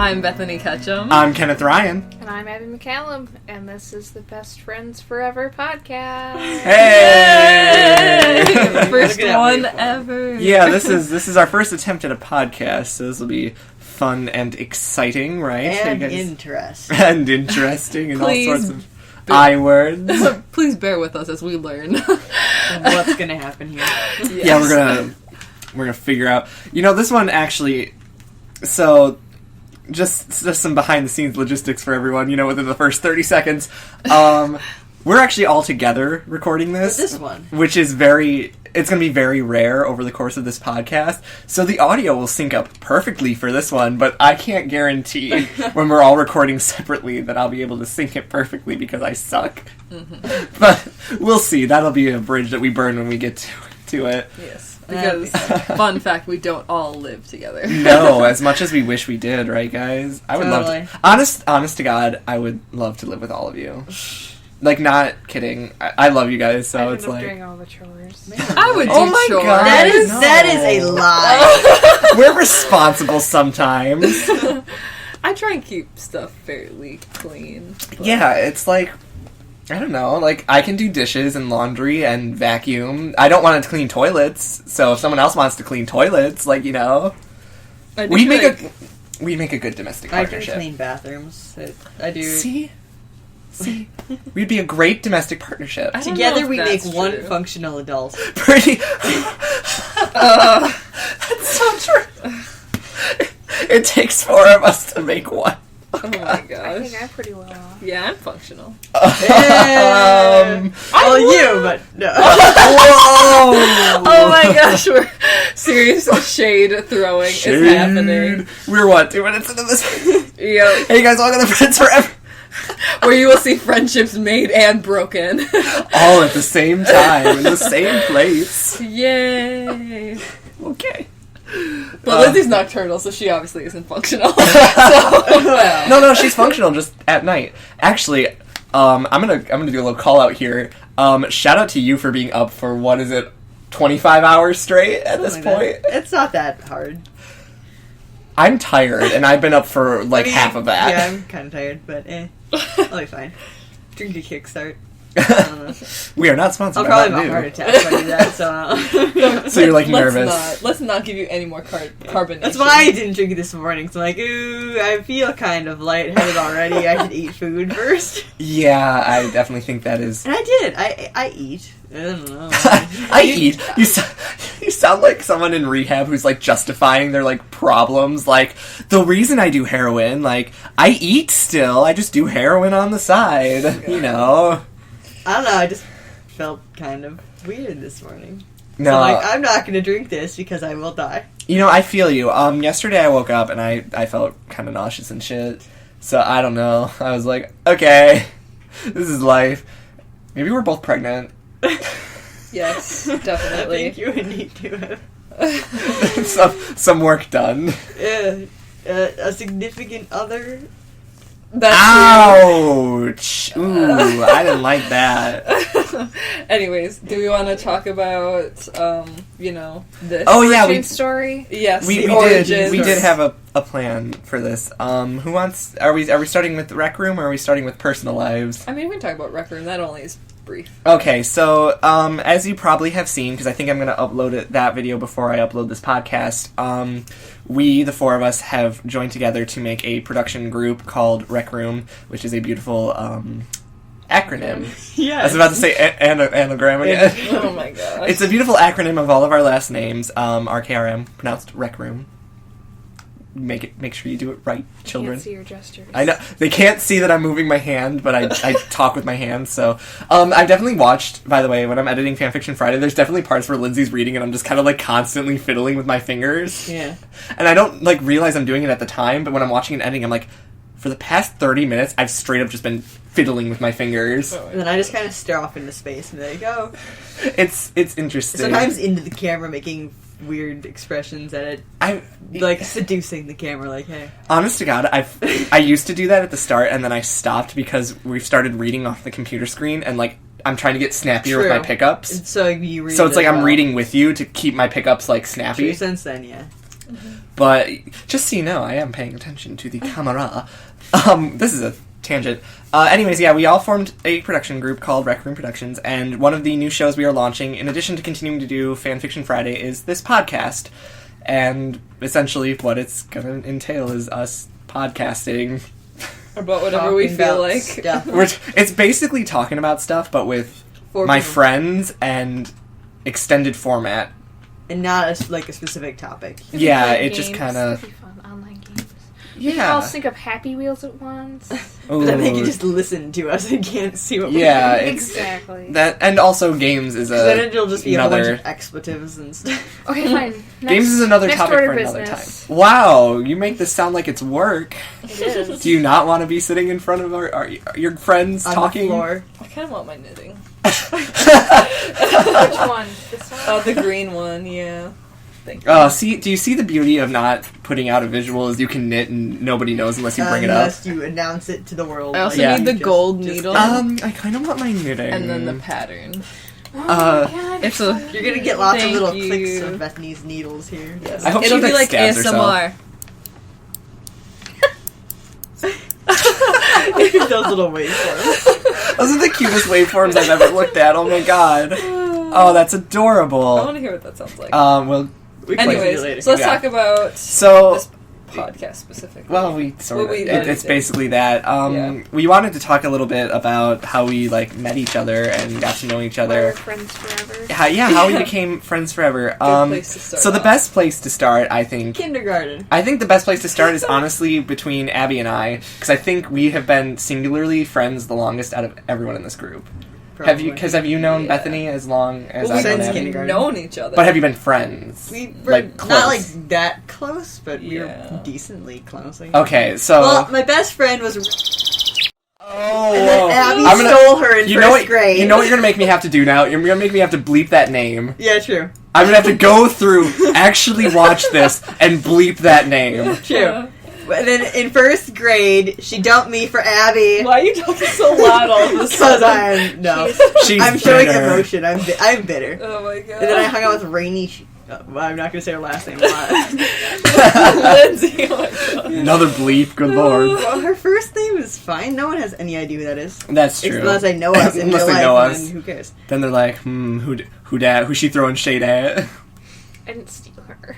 I'm Bethany Ketchum. I'm Kenneth Ryan. And I'm Abbey McCallum, and this is the Best Friends Forever podcast. Hey! First one ever. Yeah, this is our first attempt at a podcast, so this will be fun and exciting, right? And so interesting. And interesting, and all Please sorts of I-words. Please bear with us as we learn what's gonna happen here. Yes. Yeah, we're gonna figure out. You know, this one actually. So, just some behind the scenes logistics for everyone. You know, within the first 30 seconds, we're actually all together recording this. This one, which is it's going to be very rare over the course of this podcast. So the audio will sync up perfectly for this one, but I can't guarantee when we're all recording separately that I'll be able to sync it perfectly because I suck. Mm-hmm. But we'll see. That'll be a bridge that we burn when we get to it. Yes. Because, fun fact, we don't all live together. No, as much as we wish we did, right, guys? I would totally. love to. Honest to God, I would love to live with all of you. Like, not kidding. I love you guys, so it's like... doing all the chores. I would do chores. God. That is a lie. We're responsible sometimes. I try and keep stuff fairly clean. But... Yeah, it's like... I don't know, like, I can do dishes and laundry and vacuum. I don't want to clean toilets, so if someone else wants to clean toilets, like, you know... We make a good domestic partnership. I can clean bathrooms. I do. See? We'd be a great domestic partnership. Together we make true. one functional adult. Pretty... That's so true. It takes 4 of us to make one. Oh my I gosh. think I'm pretty well off. Yeah, I'm functional. You, but no. Whoa! Oh my gosh, we're serious shade throwing is happening. We're what, 2 minutes into this? Yep. Hey guys, welcome to Friends Forever. Where you will see friendships made and broken. All at the same time, in the same place. Yay. Okay. But Lindsay's nocturnal, so she obviously isn't functional. No, she's functional just at night. Actually, I'm gonna do a little call out here. Shout out to you for being up for 25 hours straight at this point. It's not that hard. I'm tired, and I've been up for half of that. Yeah, I'm kind of tired, but I'll be fine. Drink a kickstart. We are not sponsored I'll by probably Mountain have a heart attack if I do that, so... So you're nervous. Let's not give you any more carbonation. That's why I didn't drink it this morning, so I'm like, ooh, I feel kind of lightheaded already. I should eat food first. Yeah, I definitely think that is... And I did. I eat. I don't know. I eat. You sound like someone in rehab who's justifying their problems. The reason I do heroin, I eat still. I just do heroin on the side. You know. I don't know. I just felt kind of weird this morning. No, So I'm not going to drink this because I will die. You know, I feel you. Yesterday I woke up and I felt kind of nauseous and shit. So I don't know. I was like, okay, this is life. Maybe we're both pregnant. Yes, I definitely. think you would need to have some work done. a significant other. Ouch! Ooh, I didn't like that. Anyways, do we want to talk about, this? Oh yeah, Origin story. Yes, we did have a plan for this. Who wants? Are we starting with the rec room or are we starting with personal lives? I mean, we can talk about Rec Room. That only is brief. Okay, so as you probably have seen, because I think I'm going to upload that video before I upload this podcast, we, the 4 of us, have joined together to make a production group called Rec Room, which is a beautiful acronym. Yeah. I was about to say anagram again. Oh my gosh. It's a beautiful acronym of all of our last names, RKRM, pronounced Rec Room. Make sure you do it right, children. Can't see your gestures. I know they can't see that I'm moving my hand, but I talk with my hands. So I've definitely watched. By the way, when I'm editing Fanfiction Friday, there's definitely parts where Lindsay's reading, and I'm just kind of constantly fiddling with my fingers. Yeah. And I don't realize I'm doing it at the time, but when I'm watching and editing, I'm like, for the past 30 minutes, I've straight up just been fiddling with my fingers. And then I just kind of stare off into space, and there you go. It's interesting. Sometimes into the camera, making weird expressions at it. Seducing the camera, hey. Honest to God, I used to do that at the start, and then I stopped because we've started reading off the computer screen, and I'm trying to get snappier with my pickups. So you read. So it's I'm reading with you to keep my pickups snappy. True sense then, yeah. But just so you know, I am paying attention to the camera. This is a tangent. Anyways, yeah, we all formed a production group called Rec Room Productions, and one of the new shows we are launching, in addition to continuing to do Fanfiction Friday, is this podcast. And essentially what it's going to entail is us podcasting. About whatever we feel like. It's basically talking about stuff, but with my friends and extended format. And not a specific topic. Yeah, it Games. just kind of... That'd be fun. Online games. Yeah. We can all sync up Happy Wheels at once. But then they can just listen to us and can't see what we're Yeah, doing. Exactly. That, and also games is Then it'll just be another... a whole bunch of expletives and stuff. Okay, fine. Games is another next topic order for of another time. business. Wow, you make this sound like it's work. It is. Do you not want to be sitting in front of your friends On talking? the floor. I kind of want my knitting. Which one? This one? The green one, yeah. Thank you. Do you see the beauty of not putting out a visual is you can knit and nobody knows unless you bring it up? Unless you announce it to the world. I also Yeah. need the gold needle. I kind of want my knitting. and then the pattern. Oh my God, it's a- funny. You're gonna get lots Thank of little you. clicks of Bethany's needles here. Yes. I hope It'll she, be like stabs herself. ASMR. Those little waveforms. Those are the cutest waveforms I've ever looked at. Oh my god. Oh, that's I adorable. want to hear what that sounds like. Well, We can do it Anyways, later. so let's Yeah. talk about so... this podcast specifically. Well, we sort of... Well, we it's already did. basically that. Yeah. We wanted to talk a little bit about how we, met each other and got to know each We're other. friends forever. How we became friends forever. Good place to start So the off. best place to start, I think... Kindergarten. I think the best place to start is honestly between Abby and I, because I think we have been singularly friends the longest out of everyone in this group. Have you known Yeah. Bethany as long as Well, I've known since Abby? kindergarten. known each other. But have you been friends? We were close? not that close, but we Yeah. were decently close. I guess. Okay, so... Well, my best friend was. oh, And then Abby I'm gonna- stole her in first grade. You know what you're gonna make me have to do now? You're gonna make me have to bleep that name. Yeah, true. I'm gonna have to go through, actually watch this, and bleep that name. True. And then in first grade, she dumped me for Abby. Why are you talking so loud all of a Because sudden? She's I'm showing bitter. emotion. I'm bitter. Oh my god. And then I hung out with Rainy. Well, I'm not gonna say her last name a lot. Lindsay, oh my god. Another bleep, good lord. Well, her first name is fine. No one has any idea who that is. That's true. Unless they know us in Unless real they life, know and us. then who cares? Then they're like, who's she throwing shade at? I didn't steal her.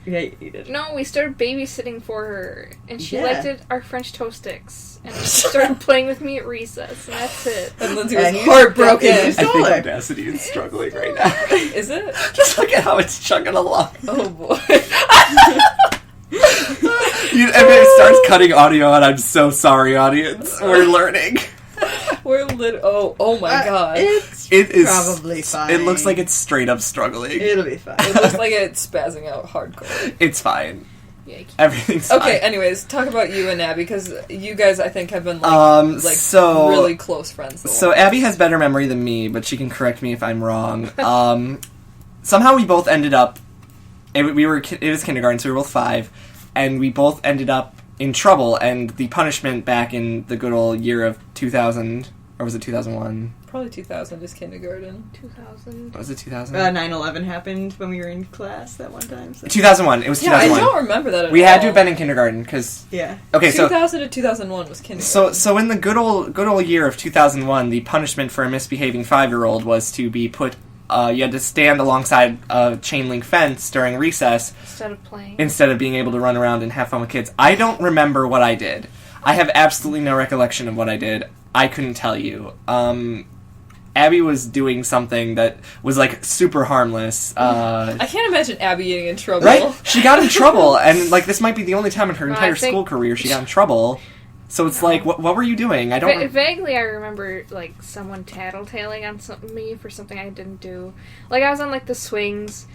Yeah, you did. No, we started babysitting for her, and she Yeah. liked our French toast sticks, and she started playing with me at recess, and that's it. And Lindsay was And you heartbroken. broke it. I think Stole her. Audacity is struggling right now. Is it? Just look at how it's chugging along. Oh boy. If it starts cutting audio out, I'm so sorry, audience. We're learning. We're oh my god. It's It is probably fine. It looks like it's straight up struggling. It'll be fine. It looks like it's spazzing out hardcore. It's fine. Yikes. Everything's Okay, fine. anyways, talk about you and Abby, because you guys, I think, have been, so- really close friends. So Abby has better memory than me, but she can correct me if I'm wrong. Somehow we both ended up. It was kindergarten, so we were both 5, and we both ended up in trouble. And the punishment back in the good old year of 2000, or was it 2001? Probably 2000 is kindergarten. 2000. Was it 2000? 9/11 happened when we were in class that one time. So. 2001. It was Yeah, I 2001. don't remember that at all. We had to have been in kindergarten because. Yeah. Okay, so 2000 to 2001 was kindergarten. So in the good old year of 2001, the punishment for a misbehaving 5-year-old was to be put. You had to stand alongside a chain link fence during recess instead of being able to run around and have fun with kids. I don't remember what I did. I have absolutely no recollection of what I did. I couldn't tell you. Abby was doing something that was super harmless. I can't imagine Abby getting in trouble. Right? She got in trouble, and this might be the only time in her Well, entire I think- school career she got in trouble. So it's what were you doing? I don't. Vaguely, I remember someone tattletaling on me for something I didn't do. I was on the swings,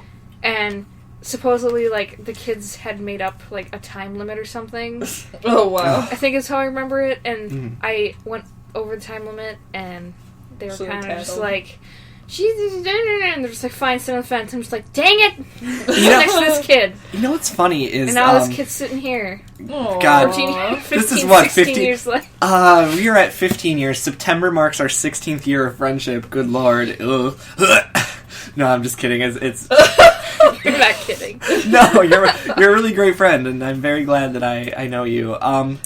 and supposedly the kids had made up a time limit or something. Oh wow. I think is how I remember it, and I went over the time limit, and they were So they kind of just tattled. and they're just fine, sit on the fence. I'm just dang it! Sit know- next to this kid. You know what's funny is And now this kid's sitting here. God. 15, This is what, 16 15 years later. we are at 15 years. September marks our 16th year of friendship. Good lord. Ugh. No, I'm just kidding. It's You're not kidding. no, you're a really great friend, and I'm very glad that I know you.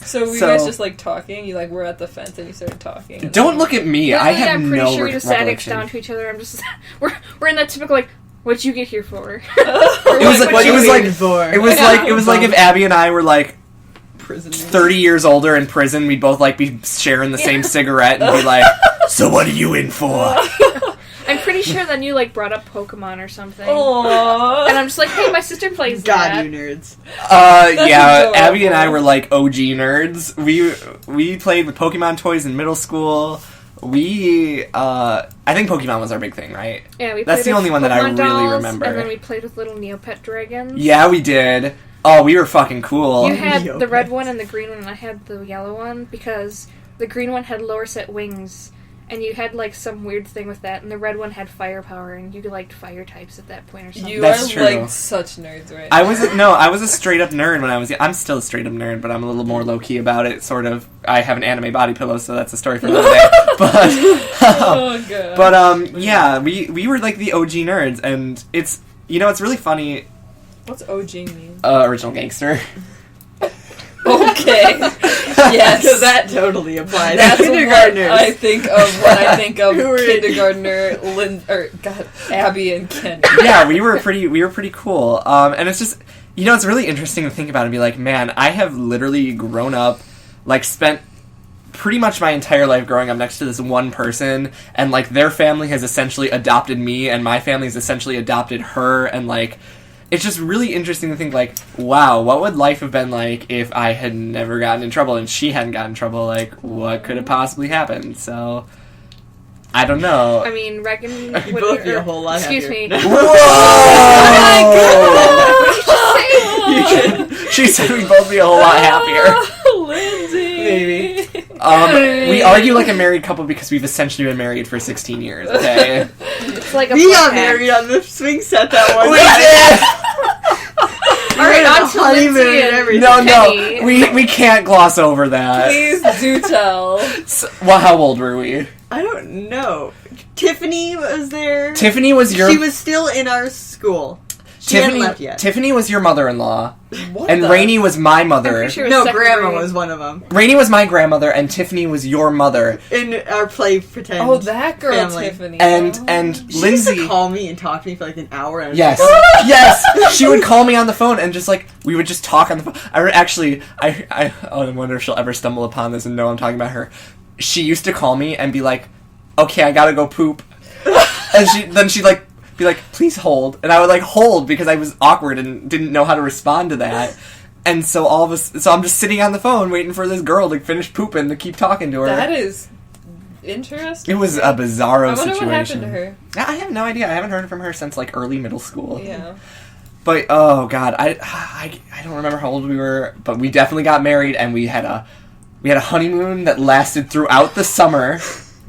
So were you guys just like talking? You like were at the fence and you started talking. Don't look at me. I have I'm pretty no sure we just sat next recollection. down to each other. I'm just we're in that typical like, what'd you get here for? It was like if Abby and I were like Prisoners. 30 years older in prison, we'd both like be sharing the same cigarette and be like, "So what are you in for?" I'm pretty sure then you like brought up Pokemon or something. Aww. And I'm just like, hey, my sister plays that. God, you nerds. Yeah, adorable. Abby and I were like OG nerds. We played with Pokemon toys in middle school. I think Pokemon was our big thing, right? Yeah, we. That's played the with only one that I Pokemon really dolls, remember. And then we played with little Neopet dragons. Yeah, we did. Oh, we were fucking cool. You had the red Neopets. one and the green one, and I had the yellow one because the green one had lower set wings, and you had like some weird thing with that, and the red one had firepower, and you liked fire types at that point or something. You That's are true. like such nerds, right? I was a straight up nerd when I was young. I'm still a straight up nerd, but I'm a little more low key about it. Sort of. I have an anime body pillow, so that's a story for another day. Oh god. But yeah, we were like the OG nerds, and it's really funny. What's OG mean? Original gangster. Okay. Yes. Because that totally applies. That's what Kindergartners. I think of when I think of Who are- kindergartner Abby and Kenneth. Yeah, we were pretty cool. And it's just, it's really interesting to think about and be like, man, I have literally grown up, like spent pretty much my entire life growing up next to this one person, and like their family has essentially adopted me, and my family has essentially adopted her, and like it's just really interesting to think like, wow, what would life have been like if I had never gotten in trouble and she hadn't gotten in trouble? Like, what could have possibly happened? So I don't know. I mean, reckon You'd both be a whole lot excuse happier. me. Whoa! She said we'd both be a whole lot happier. Lindsay. Maybe. We argue like a married couple because we've essentially been married for 16 years, okay? It's like a We got podcast. married on the swing set that one We time. did! All right, went on to honeymoon Lindsay and and everything. No, Penny. we can't gloss over that. Please do tell. Well, how old were we? I don't know. Tiffany was there. Tiffany was your... She was still in our school. She hadn't left yet. Tiffany was your mother-in-law, What and the- Rainey was my I'm mother. pretty sure it was No, second Grandma grade. was one of them. Rainey was my grandmother, and Tiffany was your mother. In our play pretend. Oh, that girl family. Tiffany. And Oh. and She used Lindsay... to call me and talk to me for like an hour. And I was Yes, like, yes. She would call me on the phone and just like we would just talk on the phone. I wonder if she'll ever stumble upon this and know I'm talking about her. She used to call me and be like, "Okay, I gotta go poop," and she'd like be like, "Please hold," and I would like hold because I was awkward and didn't know how to respond to that. And so so I'm just sitting on the phone waiting for this girl to finish pooping to keep talking to her. That is interesting. It was a bizarro I wonder situation. what happened to her. I have no idea. I haven't heard from her since like early middle school. Yeah. But oh god, I don't remember how old we were, but we definitely got married, and we had a honeymoon that lasted throughout the summer.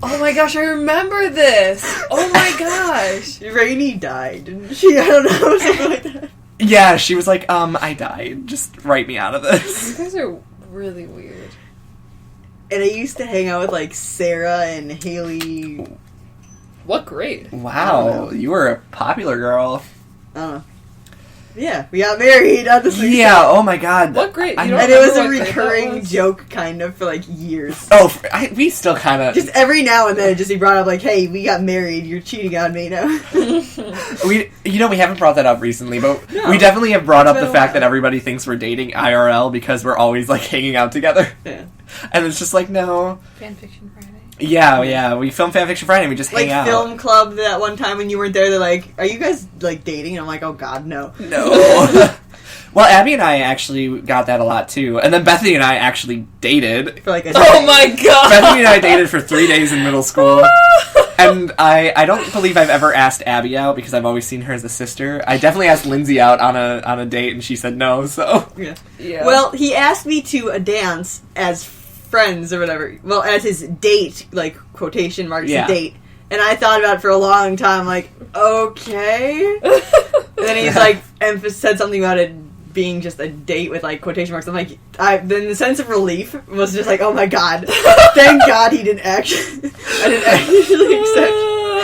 Oh my gosh, I remember this. Oh my gosh. Rainey died, didn't she? I don't know, something like that. Yeah, she was like, I died. Just write me out of You this. guys are really weird. And I used to hang out with like Sarah and Haley. What grade? Wow, you were a popular girl. I don't know. Yeah, we got married at the swing set. Yeah. Oh my god. What grade? You don't And it was a remember what grade that recurring was? joke, kind of, for like years. Oh, we still kind of Just every now and then, it just be brought up like, "Hey, we got married. You're cheating on me now." we haven't brought that up recently, but No. we definitely have brought up It's the been a fact while. that everybody thinks we're dating IRL because we're always like hanging out together, Yeah. and it's just like no. Fanfiction Friday. Yeah, we film Fanfiction Friday and we just Like hang out. film club that one time when you weren't there, they're like, "Are you guys like dating?" And I'm like, "Oh God, no." No. Well, Abby and I actually got that a lot too, and then Bethany and I actually dated. For like a Oh my god. Bethany and I dated for 3 days in middle school, and I don't believe I've ever asked Abby out because I've always seen her as a sister. I definitely asked Lindsay out on a date, and she said no. So Yeah. Yeah. Well, he asked me to a dance as friends or whatever. Well, as his date, like quotation marks, Yeah. a date. And I thought about it for a long time, like, okay. And then he's like, said something about it being just a date with like quotation marks. I'm like, then the sense of relief was just like, oh my god, thank God he didn't actually. I didn't actually accept.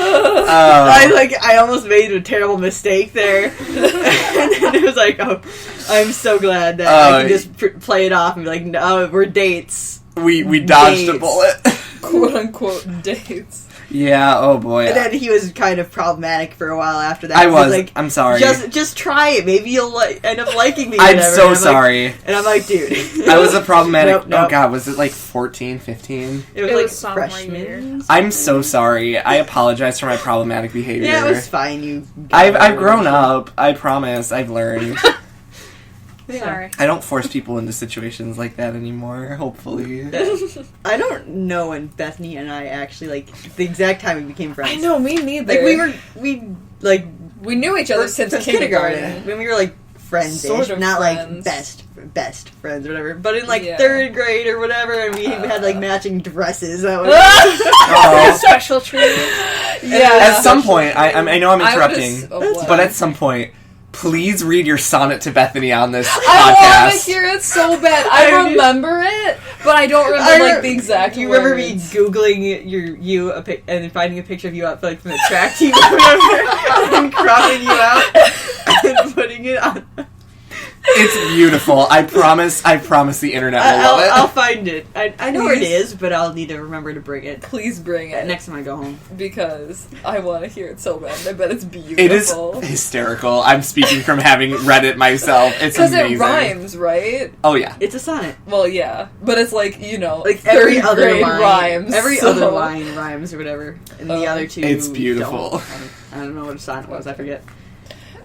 I almost made a terrible mistake there. And then it was like, oh, I'm so glad that I can just play it off and be like, no, we're dates. We dodged a bullet. Quote unquote dates. Yeah, oh boy. And then he was kind of problematic for a while after that. I was. Like, I'm sorry. Just try it. Maybe you'll end up liking me. I'm whatever. so and sorry. And I'm like, dude. I was a problematic... Nope. Oh god, was it like 14, 15? It was It like was sophomore year. freshman. I'm so sorry. I apologize for my problematic behavior. Yeah, it was fine. You. I've grown up. I promise. I've learned. Yeah. Sorry. I don't force people into situations like that anymore, hopefully. I don't know when Bethany and I actually, like, the exact time we became friends. I know, me neither. Like, we knew each other since kindergarten. When we were, like, friends-ish. Sort of not, friends. like, best friends or whatever. But in, like, Yeah. 3rd grade or whatever, and we had, like, matching dresses. That was... Oh. Special treatment. Yeah. At some point, I know I'm interrupting, what? but at some point, please read your sonnet to Bethany on this I want podcast. to hear it so bad. I remember it, but I don't remember like the exact. You remember me words. Googling and finding a picture of you out like from the track team or whatever, and cropping you out and putting it on. It's beautiful. I promise the internet will love it. I'll find it. I know where it Please. is, but I'll need to remember to bring it Please bring it next time I go home. because I want to hear it so bad. I bet it's beautiful. It is hysterical. I'm speaking from having read it myself. It's because amazing. it rhymes, right? Oh yeah. It's a sonnet. Well, yeah, but it's like Like every 3rd other grade line rhymes. Every so- other line rhymes or whatever, and the other two. It's beautiful. don't. I don't know what a sonnet was. I forget.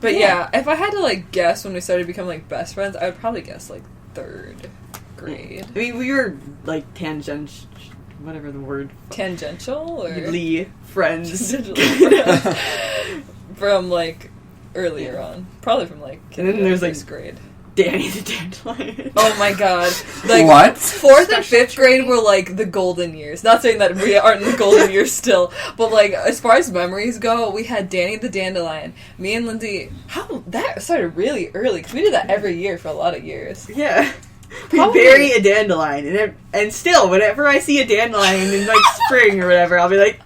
But yeah, if I had to like guess when we started becoming like best friends, I would probably guess like 3rd grade. I mean, we were like tangent, whatever the word. Tangential or Lee friends. Tangential. From like earlier on, probably from like And then there's, like, 1st grade. Danny the Dandelion. Oh my god! Like What? 4th and 5th grade were like the golden years. Not saying that we aren't in the golden years still, but like as far as memories go, we had Danny the Dandelion. Me and Lindsay. How that started really early because we did that every year for a lot of years. Yeah. We Probably- bury a dandelion, and still, whenever I see a dandelion in like spring or whatever, I'll be like,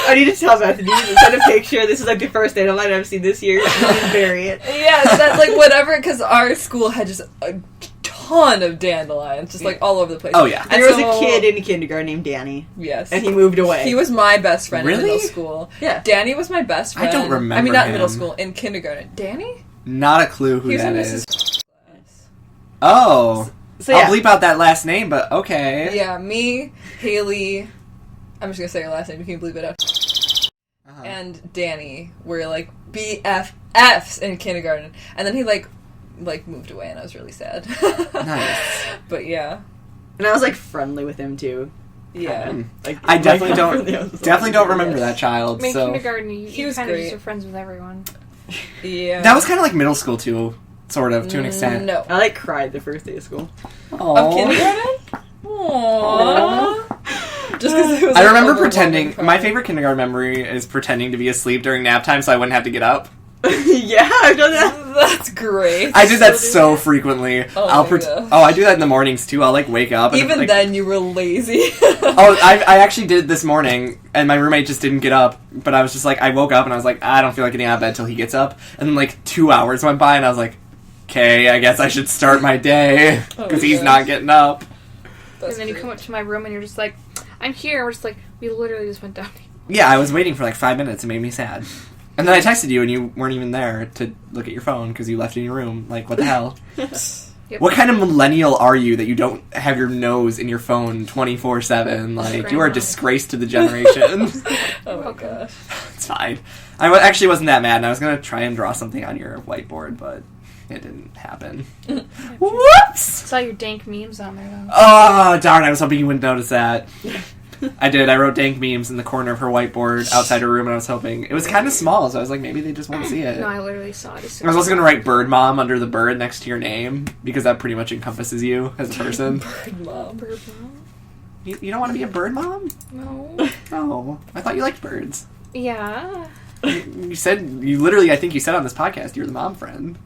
I need to tell Bethany to send a picture. This is like the first dandelion I've seen this year, and bury it. Yeah, that's like whatever. Because our school had just a ton of dandelions, just like all over the place. Oh yeah. There was a kid in kindergarten named Danny, Yes. and he moved away. He was my best friend in Really? middle school. Yeah. Danny was my best friend. I don't remember I mean, not in middle him. school, in kindergarten. Danny? Not a clue who He was that in is. Mrs. class. Oh. So, yeah. I'll bleep out that last name, but okay. Yeah, me, Haley, I'm just gonna say your last name, you can bleep it out. Uh-huh. And Danny were like BFFs in kindergarten. And then he like moved away and I was really sad. Nice. But yeah. And I was like friendly with him too. Yeah. Like I definitely don't don't remember that child. I mean, So kindergarten, He you was kind of great. just are friends with everyone. Yeah. that was kind of like middle school too, sort of to an extent. No. I like cried the first day of school. Of kindergarten? Aww. Just because it was I like, remember overwhelming pretending. pride. My favorite kindergarten memory is pretending to be asleep during nap time so I wouldn't have to get up. Yeah, I've done that. That's great. I did that Still do so frequently. Oh I'll my gosh. I do that in the mornings too. I'll like wake up. And Even like, then, you were lazy. Oh, I actually did it this morning, and my roommate just didn't get up. But I was just like, I woke up and I was like, I don't feel like getting out of bed till he gets up. And then like 2 hours went by, and I was like, okay, I guess I should start my day because Oh, he's gosh. not getting up. That's and then you great. come up to my room and you're just like, I'm here. We're just like, we literally just went down. Yeah, I was waiting for like 5 minutes. It made me sad. And then I texted you, and you weren't even there to look at your phone because you left it in your room. Like, what the hell? Yep. What kind of millennial are you that you don't have your nose in your phone 24/7? Like, you are a Grandma. disgrace to the generation. Oh my Okay. gosh. It's fine. I actually wasn't that mad, and I was going to try and draw something on your whiteboard, but it didn't happen. Whoops! Saw your dank memes on there though. Oh, darn, I was hoping you wouldn't notice that. I did. I wrote dank memes in the corner of her whiteboard outside her room, and I was hoping... It was kind of small, so I was like, maybe they just won't see it. No, I literally saw it. As soon I was as also going to write Bird Mom under the bird next to your name, because that pretty much encompasses you as a person. Bird mom. Bird mom? You don't want to be a bird mom? No. No. I thought you liked birds. Yeah. You said... You literally, I think you said on this podcast, you're the mom friend.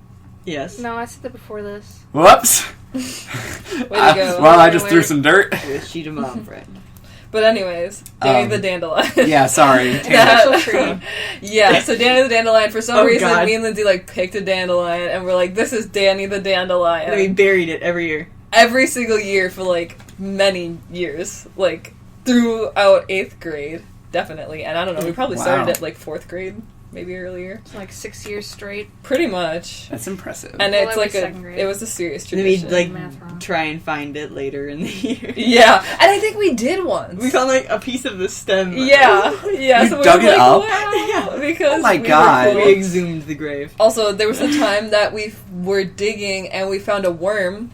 Yes. No, I said that before this. Whoops! Way to go. Well, I just threw some dirt. Was she the mom friend? But anyways, Danny the Dandelion. Yeah, sorry. Special tree. Yeah, so Danny the Dandelion, for some reason, God. me and Lindsay, like, picked a dandelion, and we're like, this is Danny the Dandelion. And we buried it every year. Every single year for, like, many years. Like, throughout 8th grade, definitely. And I don't know, we probably started at, like, 4th grade, maybe earlier. Like 6 years straight. Pretty much. That's impressive. And Well, it's that like was second grade. it was a serious And then we'd, tradition. like, Math wrong. try and find it later in the year. Yeah, and I think we did once. We found, like, a piece of the stem. Yeah, yeah. You so we dug were it like, up? wow, Yeah. because Oh my we were God. cool. We exhumed the grave. Also, there was a time that we were digging and we found a worm,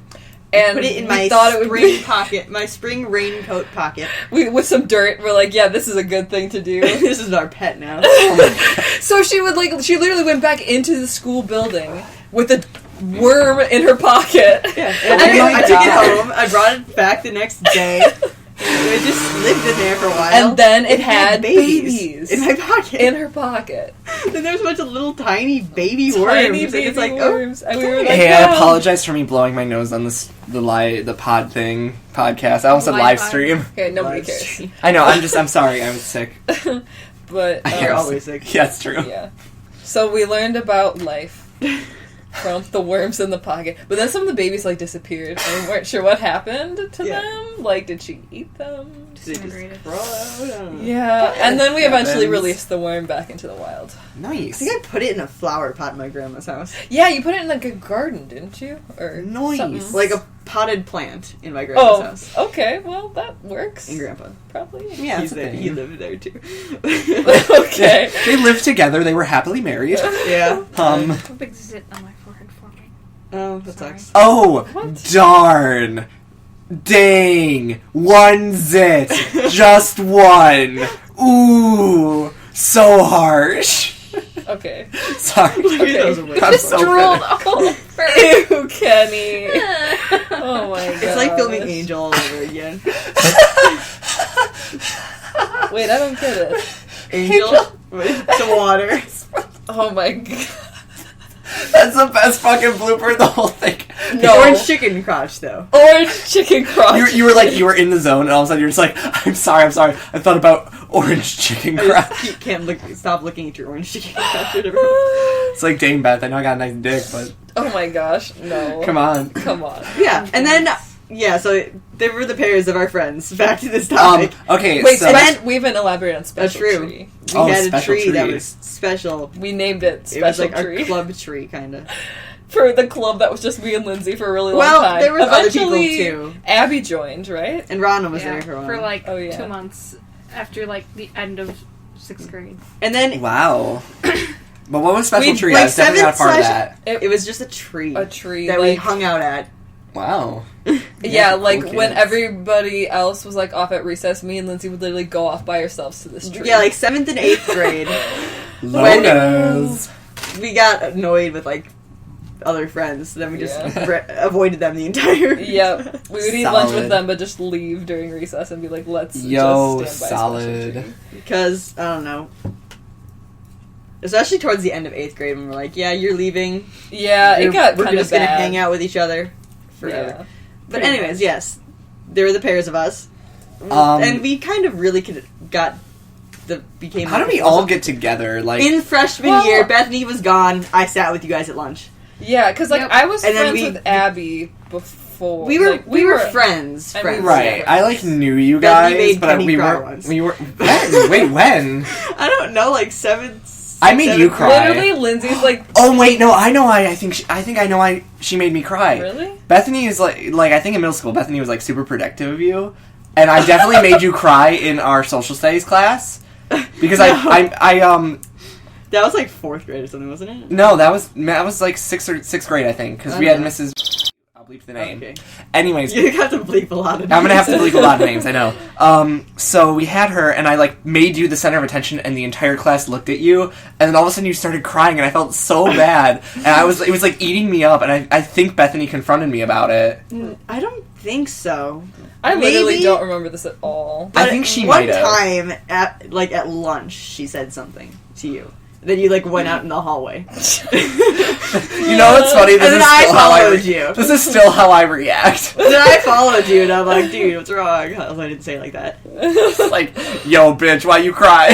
and Put it in we my thought it would spring be pocket, my spring raincoat pocket. with some dirt. We're like, yeah, this is a good thing to do. This is our pet now. So she literally went back into the school building with a worm in her pocket. Yeah, Oh and my I took it God. home. I brought it back the next day. It just lived in there for a while. And then it had babies in my pocket. in her pocket. Then there's a bunch of little tiny baby worms. Tiny and baby it's like, worms. And we were like, Hey, I "Wow." apologize for me blowing my nose on the pod thing podcast. I almost said Live live pod. stream. Okay, nobody Live cares. stream. I know. I'm sorry. I'm sick. But You're always sick. Yeah, it's true. yeah. So we learned about life from the worms in the pocket. But then some of the babies like disappeared and we weren't sure what happened to Yeah. them. Like, did she eat them? They just Disintegrated. crawl out. I don't know. Yeah. And then we eventually Happens. released the worm back into the wild. I Nice. think I put it in a flower pot in my grandma's house. Yeah, you put it in like a garden, didn't you? Or Nice. something. Like a potted plant in my grandma's Oh, house. okay. Well, that works. And grandpa. Probably. Yeah, He's that's a there. thing. He lived there too. Okay. They lived together. They were happily married. Yeah. A big zit on my forehead for me. Oh, that Sorry. sucks. Oh, What? darn. Dang. One zit. Just one. Ooh. So harsh. Okay. Sorry. Look at those away. I'm Just so drooled bitter. all over. Ew, Kenny. Oh my god. It's like filming Angel all over again. Wait, I don't get it. Angel with the water. Oh my god. That's the best fucking blooper of the whole thing. No. Orange chicken crotch, though. Orange chicken crotch. You were in the zone, and all of a sudden you're just like, I'm sorry. I thought about orange chicken I crotch. just can't stop looking at your orange chicken crotch. It's like, dang, Beth, I know I got a nice dick, but Oh my gosh, no. come on. Come on. Yeah, and then, so there were the pairs of our friends. Back to this topic. Okay, Wait, so so then we haven't elaborated on special true. tree. We Oh, had a special tree that tree. was special. We named it It was special like tree our club tree, kind of. for the club that was just me and Lindsay for a really long Well, time. there were other people, Eventually, too. Abby joined, right? And Rana was Yeah, there for a while. for like Oh, yeah. 2 months after like the end of 6th grade. And then Wow. But what was special We- tree? like I was definitely not a part of seventh that. it was just a tree. A tree that we like, hung out at. Wow. Yeah, Cool like kids. when everybody else was like off at recess, me and Lindsay would literally go off by ourselves to this tree. Yeah, like 7th and 8th grade. Lonas. We got annoyed with like other friends, so then we just Yeah. avoided them the entire. Yep. We would eat lunch Solid. with them, but just leave during recess and be like, let's Yo, just stand by a solid. special tree. Because I don't know. Especially towards the end of 8th grade when we're like, yeah, you're leaving. Yeah, it got We're kind of just bad. gonna hang out with each other forever. Yeah. But Pretty anyways, much. yes, there were the pairs of us, and we kind of really became. How did we all get together? Like, in freshman Well- year? Bethany was gone. I sat with you guys at lunch. Yeah, because like Yep. I was And then friends with Abby before. We were Like, we were friends. and we Friends. were- right. I like knew you Bethany guys, made but Penny we cry were once. we were when? Wait, when? I don't know, like 7th. I made you 7th cry. Literally, Lindsay's like, Oh wait, no, I know. I think I know why she made me cry. really? Bethany is like I think in middle school, Bethany was like super protective of you, and I definitely made you cry in our social studies class because I That was like 4th grade or something, wasn't it? no, that was like sixth grade I think because we had Okay. Mrs. I'll bleep the name. Okay. Anyways, You have to bleep a lot of. I'm gonna have to names. bleep a lot of names, I know. So we had her, and I like made you the center of attention, and the entire class looked at you, and then all of a sudden you started crying, and I felt so bad, and it was like eating me up, and I think Bethany confronted me about it. I don't think so. I literally Maybe- don't remember this at all. I think she one might have. time at lunch she said something to you, Then you, like, went out in the hallway. You know what's funny? And then I followed you. This is still how I react. Then I followed you, and I'm like, dude, what's wrong? I didn't say it like that. Like, yo, bitch, why you cry?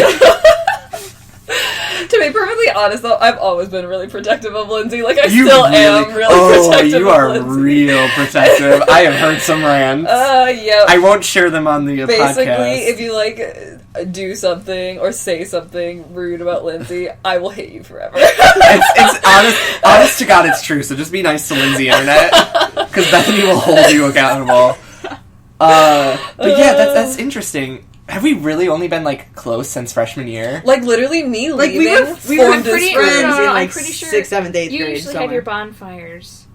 To be perfectly honest, though, I've always been really protective of Lindsay. Like, I You still am really protective you of are Lindsay. real protective. I have heard some rants. Yeah. I won't share them on the Basically, podcast. if you, like, do something or say something rude about Lindsay, I will hate you forever. It's honest to God, it's true. So just be nice to Lindsay, internet, because Bethany will hold you accountable. But yeah, that's interesting. Have we really only been, like, close since freshman year? Like, literally, me Like, leaving we were formed this pretty friend. friends in, I'm like, pretty sure 6th, 7th, 8th You grade usually had somewhere. your bonfires.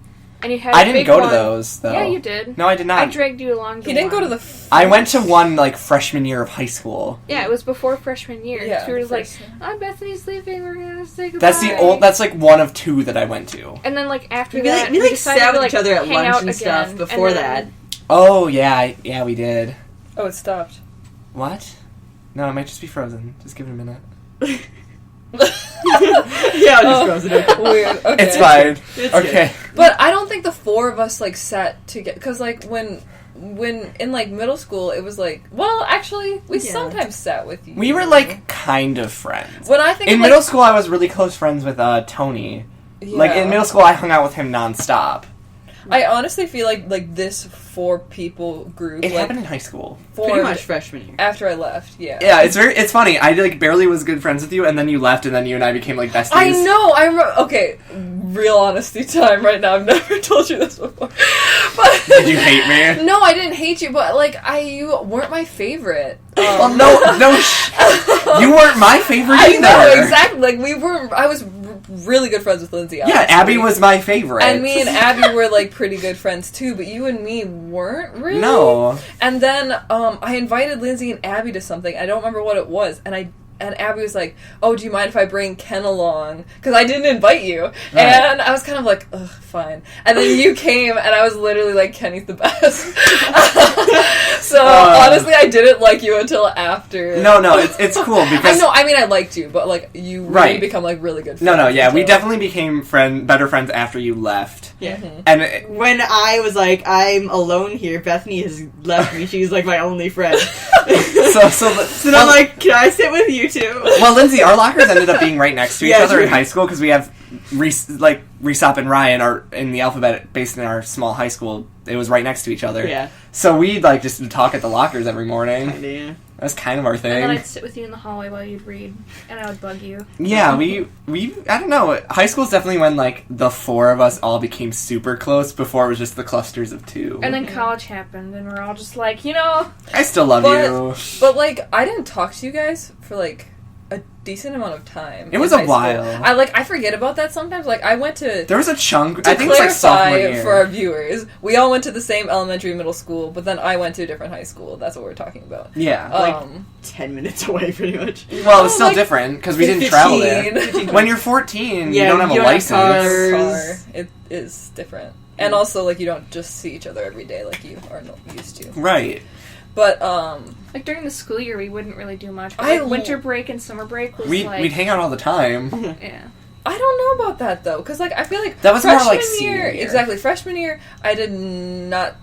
And you had I a didn't big go to one. those, though. Yeah, you did. No, I did not. I dragged you along to He didn't go one. to the... I went to one, like, freshman year of high school. Yeah, it was before freshman year. Yeah, We were just like, first- Bethany's leaving, we're gonna say goodbye. That's, like, one of two that I went to. And then, like, after We, that, like, we, like, decided sat to, with like, each other at hang lunch out and stuff again, before and that. then- Oh, yeah, we did. Oh, it stopped. What? No, it might just be frozen. Just give it a minute. Yeah, I'll just go it. Weird. Okay. It's fine. It's Okay. But I don't think the four of us, like, sat together. Because, like, when in, like, middle school, it was like... Well, actually, we Yeah. sometimes sat with you. We were, like, kind of friends. When I think In of, middle like, school, I was really close friends with Tony. yeah. Like, in middle school, I hung out with him nonstop. I honestly feel like this four people group... It like, happened in high school. formed Pretty much freshman year. after I left, yeah. Yeah, it's funny. I, like, barely was good friends with you, and then you left, and then you and I became, like, besties. I know. I remember. Okay, real honesty time right now. I've never told you this before. But Did you hate me? No, I didn't hate you, but like you weren't my favorite. Well, no, you weren't my favorite I either. know exactly. Like we were. I was really good friends with Lindsay. Yeah, Honestly. Abby was my favorite. And me and Abby were like pretty good friends too, but you and me weren't really. No. And then I invited Lindsay and Abby to something. I don't remember what it was, and Abby was like, "Oh, do you mind if I bring Ken along? Because I didn't invite you." Right. And I was kind of like, "Ugh, fine." And then you came, and I was literally like, "Kenny's the best." So honestly, I didn't like you until after. No, it's cool because I mean, I liked you, but like you really Right. become like really good. No, friends yeah, we until- definitely became better friends after you left. Yeah. And When I was like, I'm alone here, Bethany has left me. She's like my only friend. so then I'm like, can I sit with you too? well, Lindsay, our lockers ended up being right next to each Yeah, other in true. high school because we have Resop and Ryan are in the alphabet based in our small high school. It was right next to each other. Yeah. So we'd like just talk at the lockers every morning. Yeah. That's kind of our And then thing. I'd sit with you in the hallway while you'd read, and I would bug you. Yeah, we I don't know. High school's definitely when like the four of us all became super close. Before it was just the clusters of two. And then college happened, and we're all just like, you know, I still love you. But like, I didn't talk to you guys for like a decent amount of time. It was in a high while. school. I forget about that sometimes. Like I went to. There was a chunk. To I think it's like sophomore clarify year. for our viewers, we all went to the same elementary, middle school, but then I went to a different high school. That's what we're talking about. Yeah. Like 10 minutes away, pretty much. Well, it was still like, different because we didn't travel there. 15. When you're 14, Yeah, you don't have a you don't have license. cars. Car. It is different, and also like you don't just see each other every day like you are used to. Right. But like during the school year, we wouldn't really do much. But, I like, winter break and summer break was We'd like, hang out all the time. yeah. I don't know about that though, because like I feel like That was more freshman like senior year. Exactly, freshman year, I did not.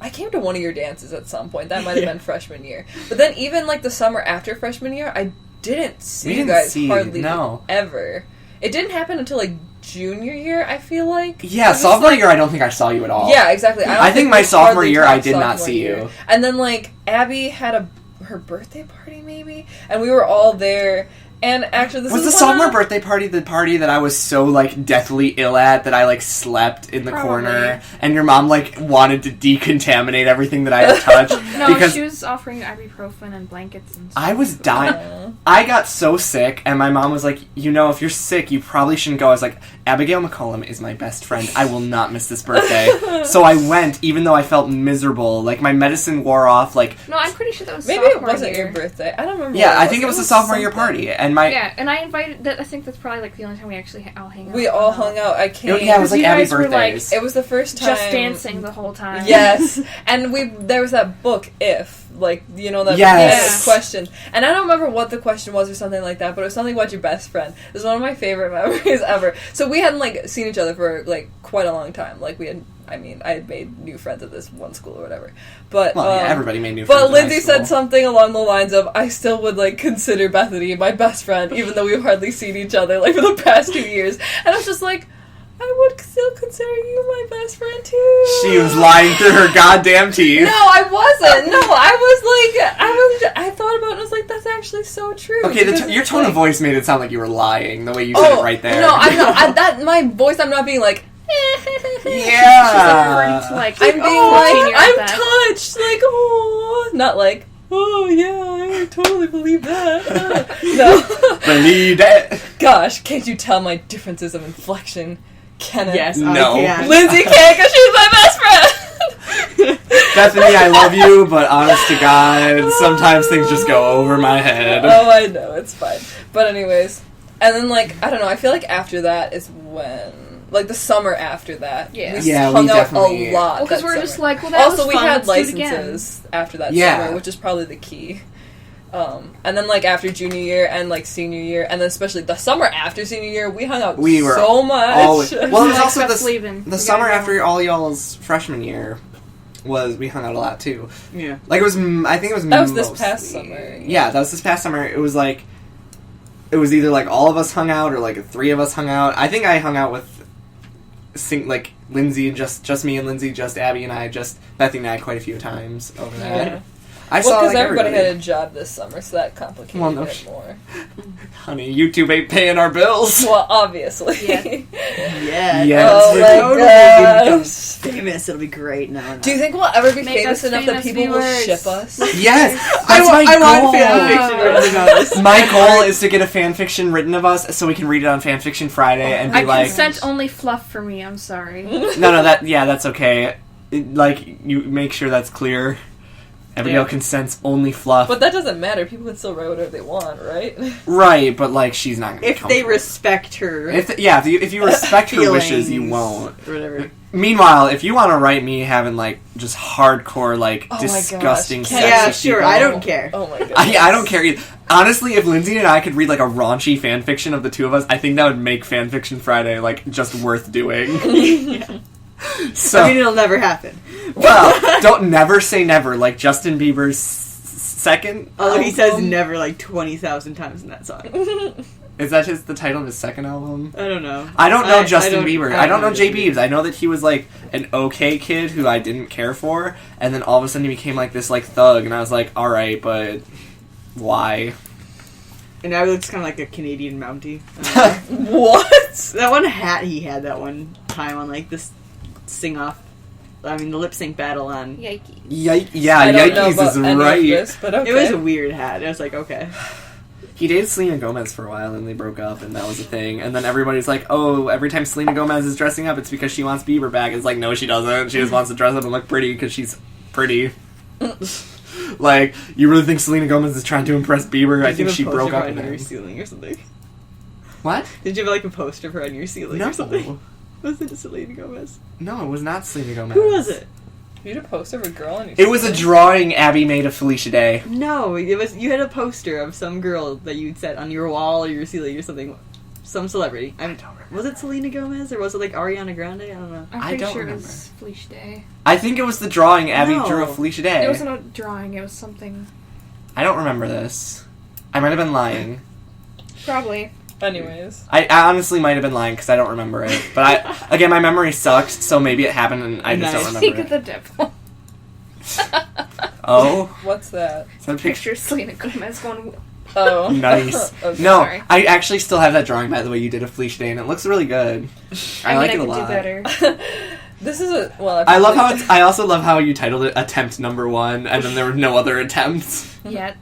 I came to one of your dances at some point. That might have been freshman year. But then even like the summer after freshman year, I didn't see We you didn't guys see- hardly no. ever. It didn't happen until like junior year. I feel like. Yeah, It was just, sophomore like- year, I don't think I saw you at all. Yeah, exactly. I, don't I think my we sophomore hardly year, I talked did not sophomore see year. you. And then like Abby had her birthday party maybe, and we were all there. And actually, this Was is the one sophomore of- birthday party the party that I was so, like, deathly ill at that I, like, slept in the Probably. corner and your mom, like, wanted to decontaminate everything that I had touched? No, because she was offering ibuprofen and blankets and stuff. I was dying. Aw. I got so sick, and my mom was like, you know, if you're sick, you probably shouldn't go. I was like, Abigail McCollum is my best friend. I will not miss this birthday. So I went, even though I felt miserable. Like, my medicine wore off, like... No, I'm pretty sure that was Maybe it sophomore wasn't year. your birthday. I don't remember. Yeah, what I think it was a sophomore year something. party, and And my Yeah, and I invited. I think that's probably like the only time we actually all hang out. We all hung out. I can't. yeah, it was like you Abbey guys were, like, birthdays. It was the first time. Just dancing the whole time. Yes, and there was that book, If, like, you know, that Yes. question. And I don't remember what the question was or something like that, but it was something about your best friend. It was one of my favorite memories ever. So we hadn't, like, seen each other for, like, quite a long time. Like, I had made new friends at this one school or whatever. But, well, yeah, everybody made new friends. but in high Lindsay school. said something along the lines of, I still would, like, consider Bethany my best friend, even though we've hardly seen each other, like, for the past 2 years. And I was just like, I would still consider you my best friend, too. She was lying through her goddamn teeth. No, I wasn't. No, I thought about it and I was like, that's actually so true. Okay, Because your it's tone of like- voice made it sound like you were lying, the way you said it right there. No, I'm not. My voice, I'm not being like, Yeah. She's like, I'm being 14 like, years I'm back. touched. Like, oh. Not like, oh, yeah, I totally believe that. No. Believe it. Gosh, can't you tell my differences of inflection, Kenneth? Yes, No. I can. Lindsay can't because she's my best friend. Bethany, I love you, but honest to God, sometimes things just go over my head. Oh, I know, it's fine. But anyways, and then, like, I don't know, I feel like after that is when, like, the summer after that, Yeah. we Yeah, we hung out definitely- a lot. Well, because that we're summer. just like, well, that Also, was we fun. had Let's do it again. licenses after that Yeah. summer, which is probably the key. And then, like, after junior year and, like, senior year, and then especially the summer after senior year, we hung out We were so much. always- well, it was Like, also Steph's leaving. the We summer gotta go. after all y'all's freshman year we hung out a lot too. Yeah. Like it was, I think it was. That was this mostly- past summer. Yeah, that was this past summer. It was like, it was either like all of us hung out or like 3 of us hung out. I think I hung out with, like Lindsay and just me and Lindsay, just Abbey and I, just Bethany and I quite a few times over that. Yeah. I Well, saw because like everybody everybody. had a job this summer, so that complicated Well, no it sh- more. Honey, YouTube ain't paying our bills. Well, obviously. Yeah. Yeah. Yes. Oh We're my totally gonna become gosh. famous. It'll be great. No. Do you think we'll ever be Make famous us enough that famous people will viewers. ship us? Yes, I that's want my goal. fan fiction written about us. My goal is to get a fan fiction written of us so we can read it on Fanfiction Friday and be I like, consent only fluff for me. I'm sorry. no, that's okay. Like, you make sure that's clear. Everybody else consents only fluff. But that doesn't matter. People can still write whatever they want, right? Right, but like, she's not gonna. If they respect her, if you respect her wishes, you feelings, won't. or whatever. Meanwhile, if you want to write me having like just hardcore, like Oh my disgusting gosh. sex Yeah, with sure. people- I don't care. Oh my god. I don't care either. Honestly, if Lindsay and I could read like a raunchy fan fiction of the two of us, I think that would make Fanfiction Friday like just worth doing. Yeah. So, I mean, it'll never happen. well, don't never say never. Like Justin Bieber's second. Although he says album. never like 20,000 times in that song. Is that the title of his second album? I don't know. I don't know I Justin don't- Bieber. I I don't know Jay Justin Biebs. I know that he was like an okay kid who I didn't care for, and then all of a sudden he became like this like thug, and I was like, all right, but why? And now he looks kind of like a Canadian Mountie. What? That one hat he had that one time on like this sing-off. I mean, the lip sync battle on. Yikes. Yeah, I don't know Yikes about is any of right. this, but okay. It was a weird hat. I was like, okay. He dated Selena Gomez for a while, and they broke up, and that was a thing. And then everybody's like, oh, every time Selena Gomez is dressing up, it's because she wants Bieber back. It's like, no, she doesn't. She just wants to dress up and look pretty because she's pretty. Like, you really think Selena Gomez is trying to impress Bieber? I Did you think have she a poster broke of up her with on your him. ceiling or something? What? Did you have like a poster of her on your ceiling or something? No. Was it Selena Gomez? No, it was not Selena Gomez. Who was it? You had a poster of a girl on your It was a ceiling? drawing Abbey made of Felicia Day. No, it was. You had a poster of some girl that you'd set on your wall or your ceiling or something. Some celebrity. I don't remember. Was it Selena Gomez or was it like Ariana Grande? I don't know. I'm I pretty don't sure remember. it was Felicia Day. I think it was the drawing Abby No. drew of Felicia Day. It wasn't a drawing. It was something. I don't remember this. I might have been lying. Probably. Anyways. I honestly might have been lying because I don't remember it. But again, my memory sucks, so maybe it happened and I just don't Nice. Think remember of it. the devil. Oh, What's that? is that a picture? Picture Selena Gomez going. Oh. Nice. Okay. No, Sorry. I actually still have that drawing, by the way, you did of Felicia Day, and it looks really good. I like mean, it a I could lot. do better. This is a well. I love how I also love how you titled it "Attempt Number 1," and then there were no other attempts. Yet.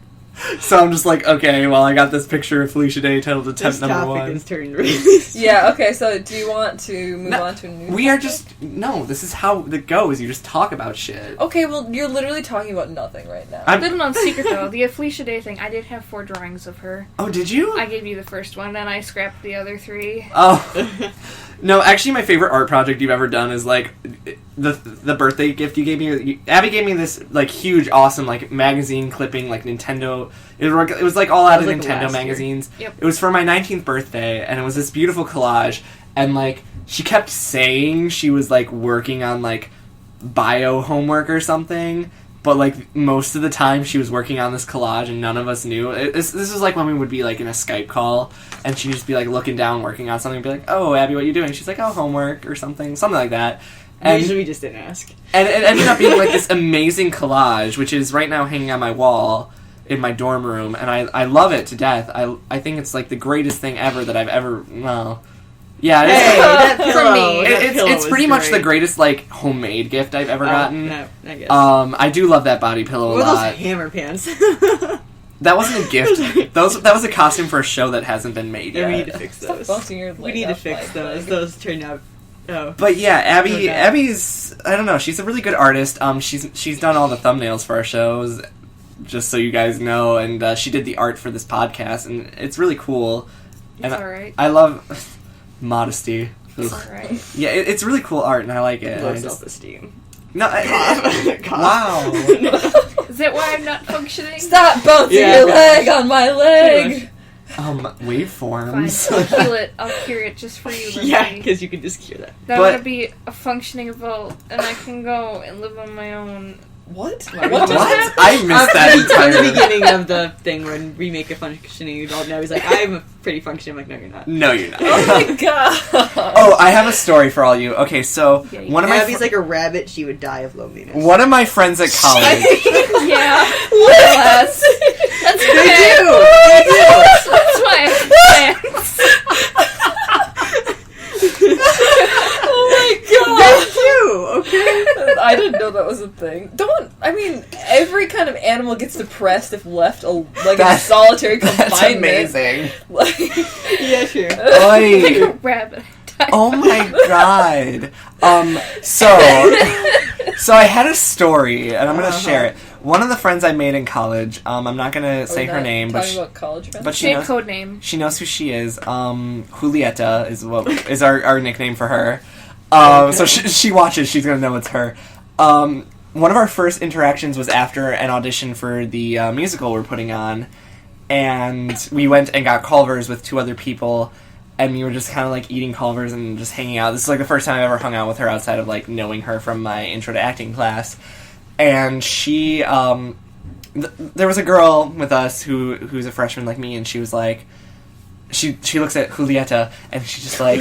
So I'm just like, okay, well, I got this picture of Felicia Day titled Attempt Number 1. This topic is turned really... Yeah, okay, so do you want to move on to a new We are topic? just... No, this is how it goes. You just talk about shit. Okay, well, you're literally talking about nothing right now. Little known secret though, the Felicia Day thing, I did have 4 drawings of her. Oh, did you? I gave you the first one, and I scrapped the other 3. Oh. No, actually, my favorite art project you've ever done is, like, the birthday gift you gave me. Abby gave me this, like, huge, awesome, like, magazine clipping, like, Nintendo. It was like, all out of Like Nintendo last magazines. Yep. It was for my 19th birthday, and it was this beautiful collage. And, like, she kept saying she was, like, working on, like, bio homework or something. But, like, most of the time she was working on this collage and none of us knew. This was, like, when we would be, like, in a Skype call and she'd just be, like, looking down, working on something and be like, oh, Abby, what are you doing? She's like, oh, homework or something like that. And, Usually we just didn't ask. and it ended up being, like, this amazing collage, which is right now hanging on my wall in my dorm room. And I love it to death. I think it's, like, the greatest thing ever that I've ever... Well... Yeah, it is. Hey, that For pillow. me. That pillow It's was pretty much the great. greatest, like, homemade gift I've ever gotten. No, I guess. I do love that body pillow What a were lot. those hammer pants? That wasn't a gift. That was a costume for a show that hasn't been made Yeah, we need yet. to fix Stop those. bouncing your We leg need to off fix my those. leg. Those turned out... Oh. But yeah, Abby. Okay. Abby's. I don't know. She's a really good artist. She's done all the thumbnails for our shows, just so you guys know, and she did the art for this podcast, and it's really cool. It's And alright. I love modesty. It's Ugh. alright. Yeah, it's really cool art, and I like it. Low I just- self-esteem. no, wow. Is that why I'm not functioning? Stop bouncing Yeah, your pretty leg much. on my Pretty leg! Fine, Waveforms. I'll heal it. I'll cure it just for you, Lindsay. Yeah, because you can just cure that. Then But- I'm gonna be a functioning adult, and I can go and live on my own. What? What? What just What? happened? I missed that From the entire. beginning of the thing when we make a functioning adult, now he's like, I'm a pretty functioning. I'm like, no, you're not. No, you're not. Oh my god! Oh, I have a story for all you. Okay, so Yeah, one of my Abby's like a rabbit, she would die of loneliness. one of my friends at college. Yeah, What? that's They okay. do! They do! That's why I have plans. Oh my That's you, okay? god! I didn't know that was a thing. I mean, every kind of animal gets depressed if left in That's- solitary That's confinement. amazing. Like, Yeah, sure. Like a Oi. rabbit. Oh my god. So I had a story, and I'm gonna share it. One of the friends I made in college, I'm not gonna say her name, but talking about college friends. but she Same knows code name. she knows who she is. Julieta is our nickname for her. So she watches. She's gonna know it's her. One of our first interactions was after an audition for the musical we're putting on, and we went and got Culver's with 2 other people, and we were just kind of like eating Culver's and just hanging out. This is like the first time I ever hung out with her outside of like knowing her from my intro to acting class. And she, there was a girl with us who's a freshman like me, and she was like, she looks at Julieta, and she's just like,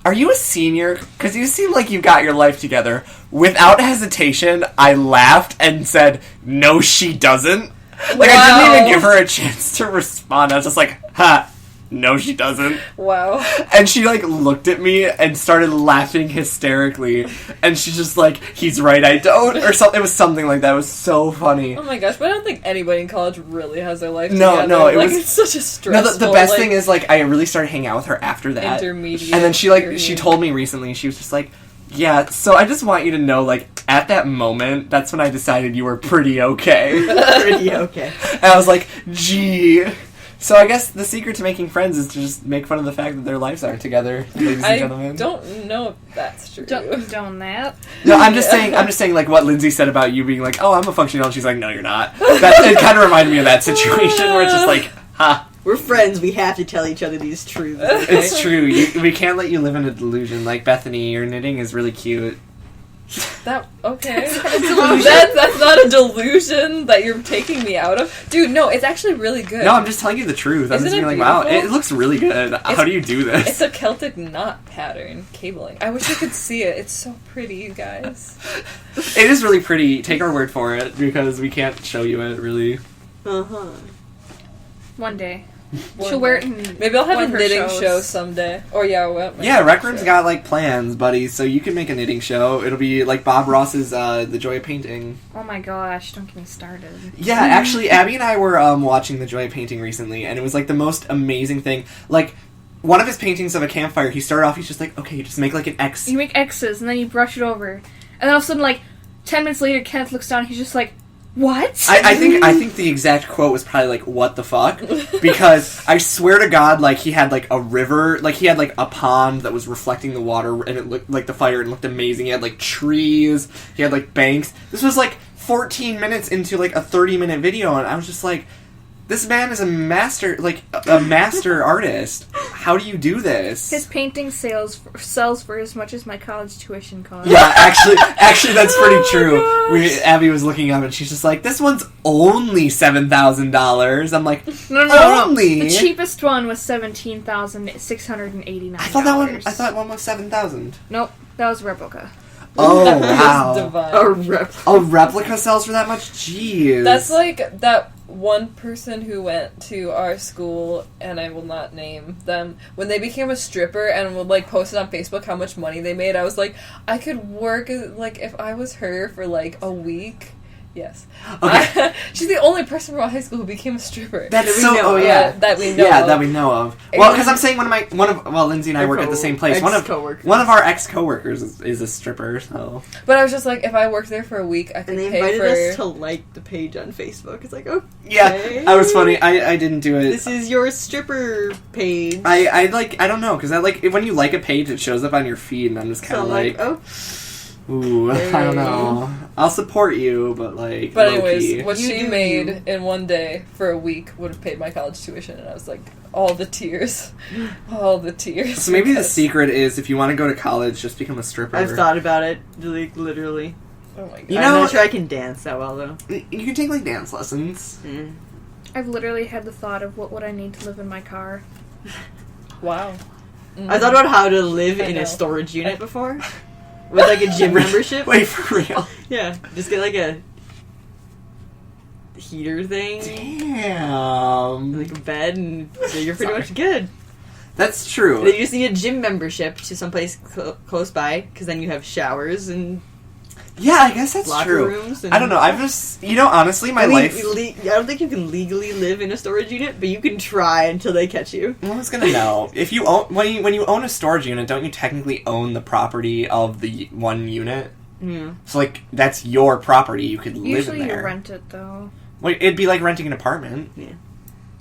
are you a senior? Because you seem like you got your life together. Without hesitation, I laughed and said, no, she doesn't. Like, I didn't Wow. even give her a chance to respond. I was just like, ha, no, she doesn't. Wow. And she, like, looked at me and started laughing hysterically. And she's just like, he's right, I don't. Or something. It was something like that. It was so funny. Oh my gosh, but I don't think anybody in college really has their life No, together. no, it like, was- it's such a No, stressful, the best like, thing is, like, I really started hanging out with her after that. intermediate And then she period. told me recently, she was just like, yeah, so I just want you to know, like, at that moment, that's when I decided you were pretty okay. Pretty okay. And I was like, gee. So I guess the secret to making friends is to just make fun of the fact that their lives aren't together, ladies and I gentlemen. don't know if that's true. Don't that. No, I'm just saying, like, what Lindsay said about you being like, oh, I'm a functional, and she's like, no, you're not. It kind of reminded me of that situation where it's just like, ha, We're friends, we have to tell each other these truths. Okay? it's true. We can't let you live in a delusion. Like, Bethany, your knitting is really cute. That okay? That's not a delusion that you're taking me out of, dude. No, it's actually really good. No, I'm just telling you the truth. I'm Isn't just being it like, wow, beautiful? it looks really good. How do you do this? It's a Celtic knot pattern cabling. I wish you could see it. It's so pretty, you guys. It is really pretty. Take our word for it, because we can't show you it, really. Uh-huh. One day. She'll wear it in Maybe I'll have one a of her knitting shows. show someday. Or Yeah, Rec Room's got like plans, buddy. So you can make a knitting show. It'll be like Bob Ross's The Joy of Painting. Oh my gosh! Don't get me started. Yeah, actually, Abbey and I were watching The Joy of Painting recently, and it was like the most amazing thing. Like, one of his paintings of a campfire, he started off, he's just like, okay, just make like an X. You make X's and then you brush it over, and then all of a sudden, like 10 minutes later, Kenneth looks down. And he's just like, "What?" I think the exact quote was probably like, "What the fuck?" Because I swear to God, like he had like a river, like he had like a pond that was reflecting the water, and it looked like the fire and looked amazing. He had like trees, he had like banks. This was like 14 minutes into like a 30-minute video, and I was just like, this man is a master artist. How do you do this? His painting sells for as much as my college tuition cost. Yeah, actually, that's pretty true. Abby was looking up and she's just like, "This one's only $7,000." I'm like, No. only. The cheapest one was $17,689. I thought one was $7,000. Nope, that was replica. Oh That was wow! divine. A replica sells for that much? Jeez. That's like that one person who went to our school, and I will not name them, when they became a stripper and would like post it on Facebook how much money they made. I was like, I could work like if I was her for like a week. Yes. Okay. She's the only person from our high school who became a stripper. That's so. Oh yeah. That we know. Yeah, of. that we know of. Well, because I'm saying Lindsay and I work at the same place. One of our ex-coworkers is a stripper. So. But I was just like, if I worked there for a week, I could and they pay invited for. us to like the page on Facebook. It's like, okay. Yeah, I was funny. I didn't do it. This is your stripper page. I don't know, because I like when you like a page, it shows up on your feed, and I'm just kind of oh. Ooh, I don't know. I'll support you, but like. But low-key. anyways, what she made in one day for a week would have paid my college tuition, and I was like, all the tears. So maybe the secret is, if you want to go to college, just become a stripper. I've thought about it, like, literally. Oh my god. You know, I'm not sure I can dance that well, though. You can take like dance lessons. Mm. I've literally had the thought of what would I need to live in my car. Wow. Mm-hmm. I thought about how to live in a storage unit before. With like a gym membership. Wait, for real? Yeah, just get like a heater thing. Damn. Like a bed, and you're pretty much good. That's true. Then you just need a gym membership to someplace close by, because then you have showers and yeah, I guess that's locker true. rooms. And I don't know. I've just, honestly, my life. I don't think you can legally live in a storage unit, but you can try until they catch you. I was gonna know if you own when you own a storage unit, don't you technically own the property of the one unit? Yeah. So like that's your property. You could live Usually in there. you rent it though. Well, it'd be like renting an apartment. Yeah.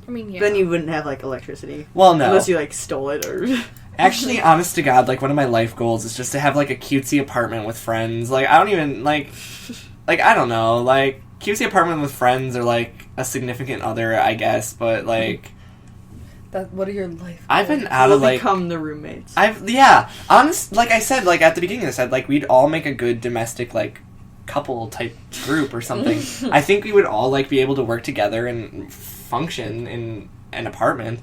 I mean, yeah. Then you wouldn't have like electricity. Well, no. Unless you like stole it or. Actually, honest to God, like one of my life goals is just to have like a cutesy apartment with friends. Like I don't even like I don't know, like cutesy apartment with friends or like a significant other, I guess. But like, What are your life? I've been goals? out of like become the roommates. honest. Like I said, like at the beginning, I said like we'd all make a good domestic like couple type group or something. I think we would all like be able to work together and function in an apartment.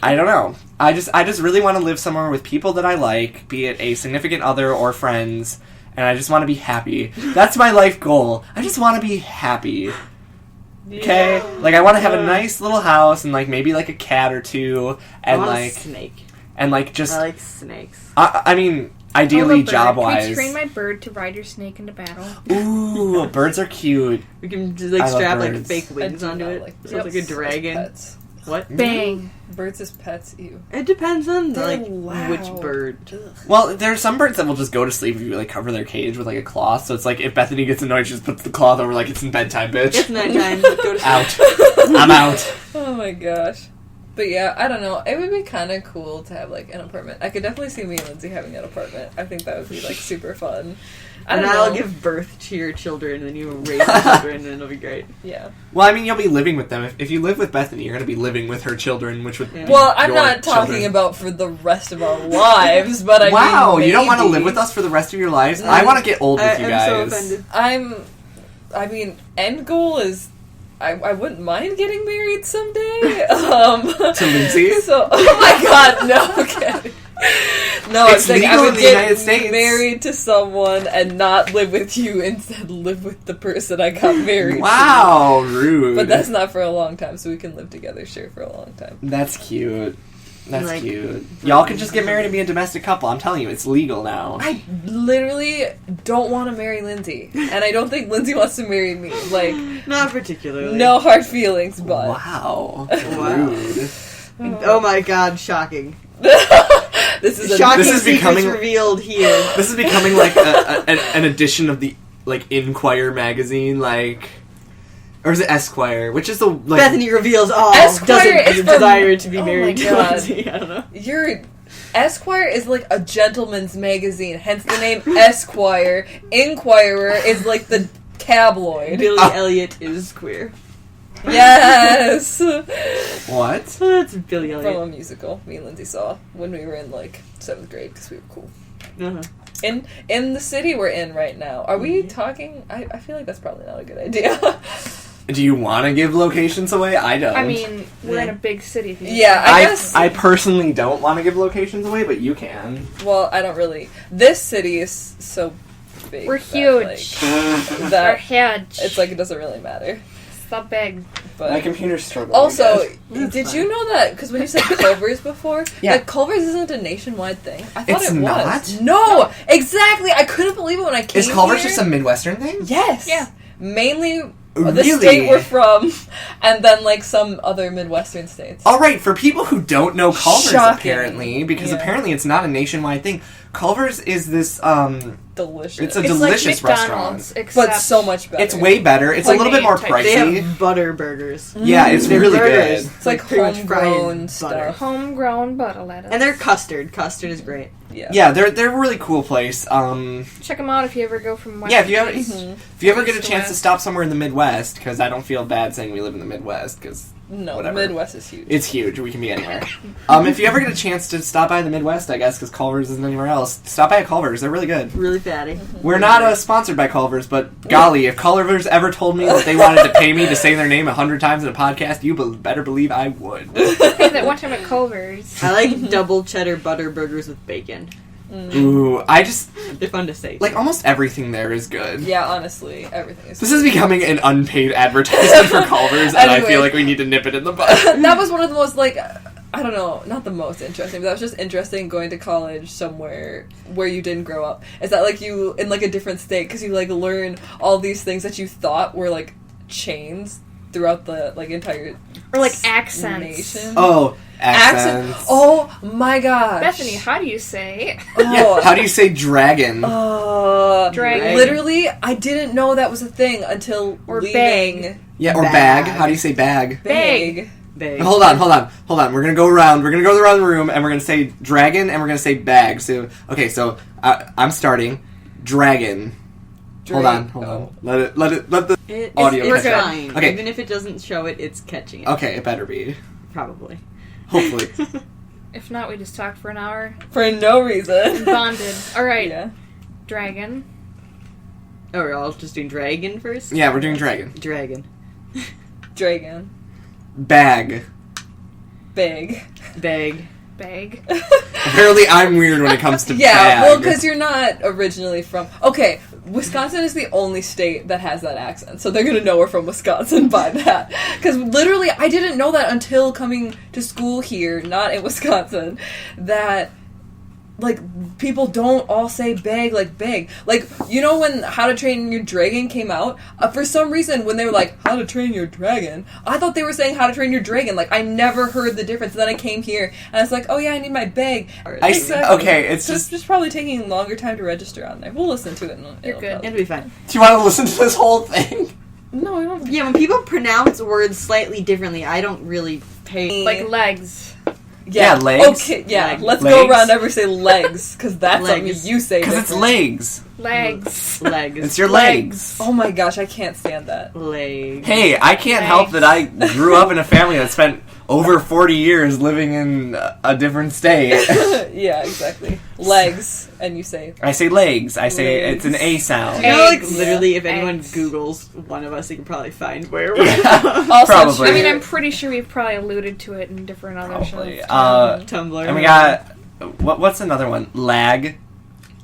I don't know. I just really want to live somewhere with people that I like, be it a significant other or friends, and I just want to be happy. That's my life goal. I just want to be happy. Okay? Yeah. Like I want to have a nice little house and like maybe like a cat or two and I want like a snake. and like just I like snakes. I mean ideally bird. job Can wise. you train my bird to ride your snake into battle? Ooh, birds are cute. We can just like I love strap like birds. fake I wings do onto not it. like So it's like a birds as dragon. pets. What? Bang! Birds as pets, ew. It depends on They're like loud. which bird. Ugh. Well, there are some birds that will just go to sleep if you like cover their cage with like a cloth. So it's like if Bethany gets annoyed, she just puts the cloth over like it's in bedtime, bitch. It's nighttime. Go to sleep. Out. I'm out. Oh my gosh. But yeah, I don't know. It would be kind of cool to have like an apartment. I could definitely see me and Lindsay having an apartment. I think that would be like super fun. I And don't I'll know. give birth to your children, and then you raise the children, and it'll be great. Yeah. Well, I mean, you'll be living with them. If you live with Bethany, you're going to be living with her children, which would Yeah. be Well, I'm your not talking children. about for the rest of our lives, but I Wow, mean, you don't want to maybe. live with us for the rest of your lives? I want to get old with you I'm guys. so offended. I mean, end goal is I wouldn't mind getting married someday. To Lindsay? So, oh my god, no, okay. No, It's I'm saying I legal would in the get United States. married to someone and not live with you, instead live with the person I got married Wow, rude. to. But that's not for a long time, so we can live together, sure, for a long time. That's cute. That's Like- cute. Y'all can just get married and be a domestic couple. I'm telling you, it's legal now. I literally don't want to marry Lindsay, and I don't think Lindsay wants to marry me. Like, Not particularly. no hard feelings, but... Wow. Wow. Rude. Oh my god, shocking. This is Shocking This is secrets becoming- revealed here. This is becoming like an edition of the like Inquirer magazine, like, or is it Esquire? Which is the like Bethany reveals all. Esquire is doesn't from- desire to be Oh married my to God. Lindsay. I don't know. Your Esquire is like a gentleman's magazine, hence the name Esquire. Inquirer is like the tabloid. Billy Elliot is queer. Yes! what? That's Billy From Elliot. a musical me and Lindsay saw when we were in like 7th grade because we were cool. Uh-huh. In the city we're in right now. Are we talking? I feel like that's probably not a good idea. Do you want to give locations away? I don't. I mean, we're in a big city. If you Yeah, I guess. I personally don't want to give locations away, but you can. Well, I don't really. This city is so big. We're that, huge. like, Our that head. it's like it doesn't really matter. so big. But My computer's struggling. also, again. did you know that? Because when you said Culver's before, Yeah. that Culver's isn't a nationwide thing. I thought It's it not? was. No, exactly. I couldn't believe it when I came. Is Culver's here. just a Midwestern thing? Yes. Yeah. Mainly the Really? state we're from, and then like some other Midwestern states. All right, for people who don't know Culver's, Shocking. apparently, because Yeah. apparently it's not a nationwide thing. Culver's is this, Delicious. it's a It's delicious like restaurant. McDonald's, except but so much better. It's way better. It's Like a little bit more type. They pricey. have butter burgers. Yeah, it's Their really burgers, good. It's like pretty much fried homegrown butter. stuff. homegrown butter lettuce. And they're custard. Custard is great. Yeah. Yeah, they're a really cool place. Check them out if you ever go from West. Yeah, if you ever Mhm. if you ever get a East to chance to West. stop somewhere in the Midwest, because I don't feel bad saying we live in the Midwest, because No, Whatever. the Midwest is huge. it's huge. We can be anywhere. If you ever get a chance to stop by the Midwest, I guess, because Culver's isn't anywhere else, stop by at Culver's. They're really good. Really fatty. We're not sponsored by Culver's, but golly, if Culver's ever told me that they wanted to pay me to say their name 100 times in a podcast, you better believe I would. Hey, that one time at Culver's. I like double cheddar butter burgers with bacon. Ooh, I just They're fun to say. like almost everything there is good. Yeah, honestly, everything is. This is becoming an unpaid advertisement for Culver's, and I Anyway. feel like we need to nip it in the bud. That was one of the most like. I don't know, not the most interesting, but that was just interesting going to college somewhere where you didn't grow up. Is that like you in like a different state because you like learn all these things that you thought were like chains throughout the like entire Or like accents. nation. Oh, accents. Oh my gosh, Bethany, how do you say? Yeah, how do you say dragon? Dragon. Literally, I didn't know that was a thing until Or leaving. bag. Yeah, or Bag. bag. How do you say bag? Big. Big. Hold on. We're gonna go around. We're gonna go around the room, and we're gonna say dragon, and we're gonna say bag. So, okay, so I'm starting. Dragon. Hold on. Let the audio It's catch up. fine. Okay. Even if it doesn't show it, it's catching it. Okay, it better be. Probably. Hopefully. If not, we just talked for an hour. For no reason. Bonded. Alright. Yeah. Dragon. Oh, we're all just doing dragon first? Yeah, we're doing dragon. Dragon. Dragon. Bag. Big. Bag. Bag. Apparently, I'm weird when it comes to Yeah, bag. well, because you're not originally from. Okay, Wisconsin is the only state that has that accent, so they're gonna know we're from Wisconsin by that. Because literally, I didn't know that until coming to school here, not in Wisconsin, that like people don't all say bag like big. Like, you know when How to Train Your Dragon came out, for some reason when they were like How to Train Your Dragon, I thought they were saying How to Train Your Dragon. Like, I never heard the difference. And then I came here and I was like, oh yeah, I need my bag. Okay, it's just probably taking longer time to register on there. We'll listen to it. And You're good. It'll be fine. Do you want to listen to this whole thing? No, I don't. Yeah, when people pronounce words slightly differently, I don't really pay. Like legs. Yeah, legs. Okay, yeah. Legs. Let's Legs. go around every say legs, because that's Legs. something you say. Because it's different. legs. Legs. legs. It's your legs. Oh my gosh, I can't stand that. legs. Hey, I can't help that I grew up in a family that spent over 40 years living in a different state. Yeah, exactly. Legs, and you say. I say legs. I say it's an A You sound. know, like, Eggs. literally, if anyone Eggs. Googles one of us, they can probably find where we're Yeah. Also, Probably. I mean, I'm pretty sure we've probably alluded to it in different other Probably. shows. Tumblr. And we got what's another one? Lag.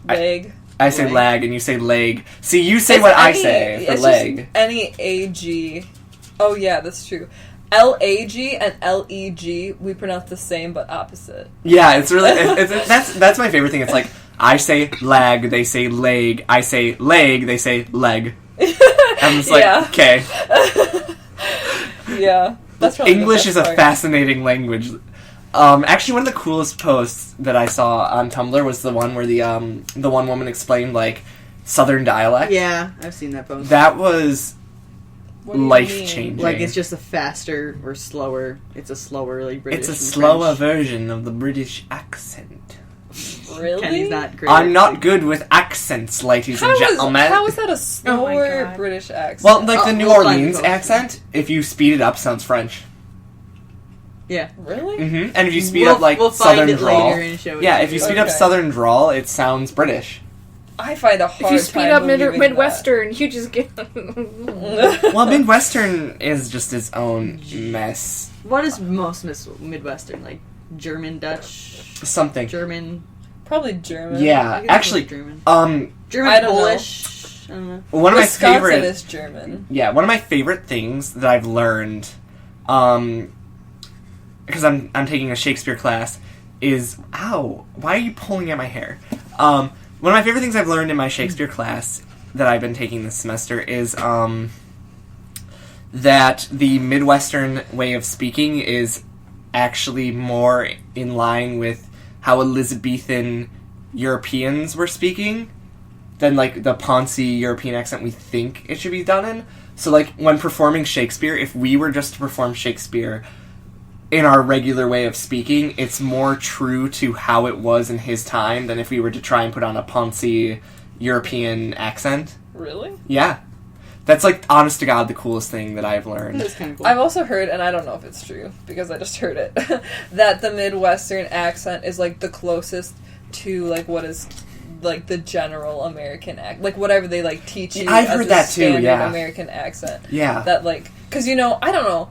Leg. I say Leg. lag and you say leg. See, you say It's what I any- say for it's leg. Just any AG. Oh yeah, that's true. LAG and LEG, we pronounce the same but opposite. Yeah, it's really that's my favorite thing. It's like I say lag, they say leg. I say leg, they say leg. I'm just like, Yeah. okay. Yeah, that's probably the English best is a part. fascinating language. Actually, one of the coolest posts that I saw on Tumblr was the one where the one woman explained like Southern dialect. Yeah, I've seen that post. That was What do you life mean? changing. Like, it's just a faster or slower. It's a slower, like, British. It's a and slower French. version of the British accent. Really? Kenny's not great. I'm not good with accents, ladies and gentlemen. How is that a Oh my slower God. British accent? Well, like the New we'll find Orleans the post. accent, if you speed it up, sounds French. Yeah. Really? Mm-hmm. And if you speed up like we'll find Southern it drawl, later and show it yeah, to if you you. speed up Okay. Southern drawl, it sounds British. I find a hard If you speed time up believing Midwestern, you just get. that. Well, Midwestern is just its own mess. What is most Midwestern? Like, German, Dutch, Something. German. Probably German. Yeah, I guess actually, it's German. German, I don't know. Polish. I don't know. one of my Wisconsin favorite, is German. yeah, one of my favorite things that I've learned, because I'm taking a Shakespeare class, is why are you pulling at my hair? One of my favorite things I've learned in my Shakespeare class that I've been taking this semester is that the Midwestern way of speaking is actually more in line with how Elizabethan Europeans were speaking than like the Poncy European accent we think it should be done in. So like when performing Shakespeare, if we were just to perform Shakespeare in our regular way of speaking, it's more true to how it was in his time than if we were to try and put on a Poncy European accent. Really? Yeah. That's like, honest to God, the coolest thing that I've learned. That's kind of cool. I've also heard, and I don't know if it's true because I just heard it, that the Midwestern accent is like the closest to like what is like the general American accent, like whatever they like teach you. I've as heard a that too, standard yeah. American accent. Yeah. That like, because I don't know.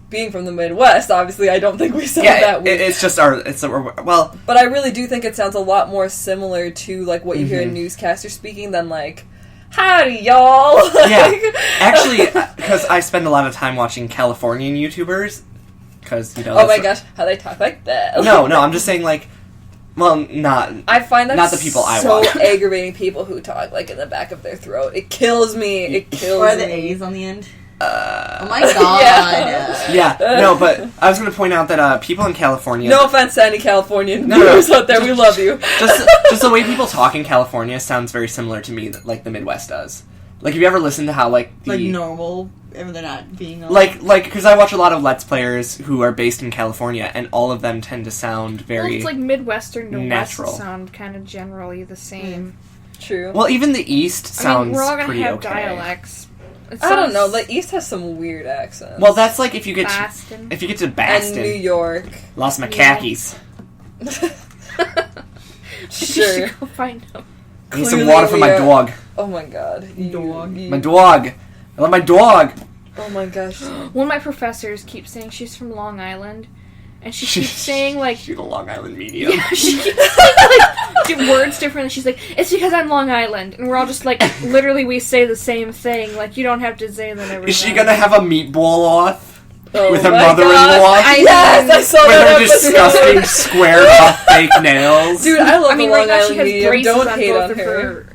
Being from the Midwest, obviously, I don't think we sound Yeah, that weird. it's just well, But I really do think it sounds a lot more similar to like what you hear in Mhm. newscasters speaking than like, "Howdy, y'all." yeah. Actually, because I spend a lot of time watching Californian YouTubers, because, Oh my that's- gosh, how they talk like that. No, I'm just saying, like, well, not... I find that Not the people I so watch. aggravating, people who talk like in the back of their throat. It kills me. It kills Or the me. A's on the end. Oh my god. Yeah, no, but I was going to point out that people in California... No offense to any Californian No. viewers out there, we love you. just the way people talk in California sounds very similar to me, like the Midwest does. Like, have you ever listened to how, like, the... Like normal, and they're not being all... Like, because I watch a lot of Let's Players who are based in California, and all of them tend to sound Well, very... it's like Midwestern to natural. West sound kind of generally the same. True. Well, even the East sounds I mean, we're all gonna pretty have okay. dialects. It I don't know. sounds The East has some weird accents. Well, that's like if you get Boston. if you get to and Boston, New York. Los Macackies. You Sure. should go find them. I need some Clearly water for my we are- dog. Oh my god. Dog. My dog. I love my dog. Oh my gosh. One of my professors keeps saying she's from Long Island, and she keeps saying like She's a Long Island medium. yeah, she keeps saying like words differently. She's like, it's because I'm Long Island, and we're all just like, literally, we say the same thing. Like, you don't have to say that every Is she time. gonna have a meatball off Oh with her my mother-in-law? gosh. Yes, I saw With that her episode. disgusting square up fake nails. Dude, I love I mean, the right Long now she Island has medium. braces Don't on hate both on of her. her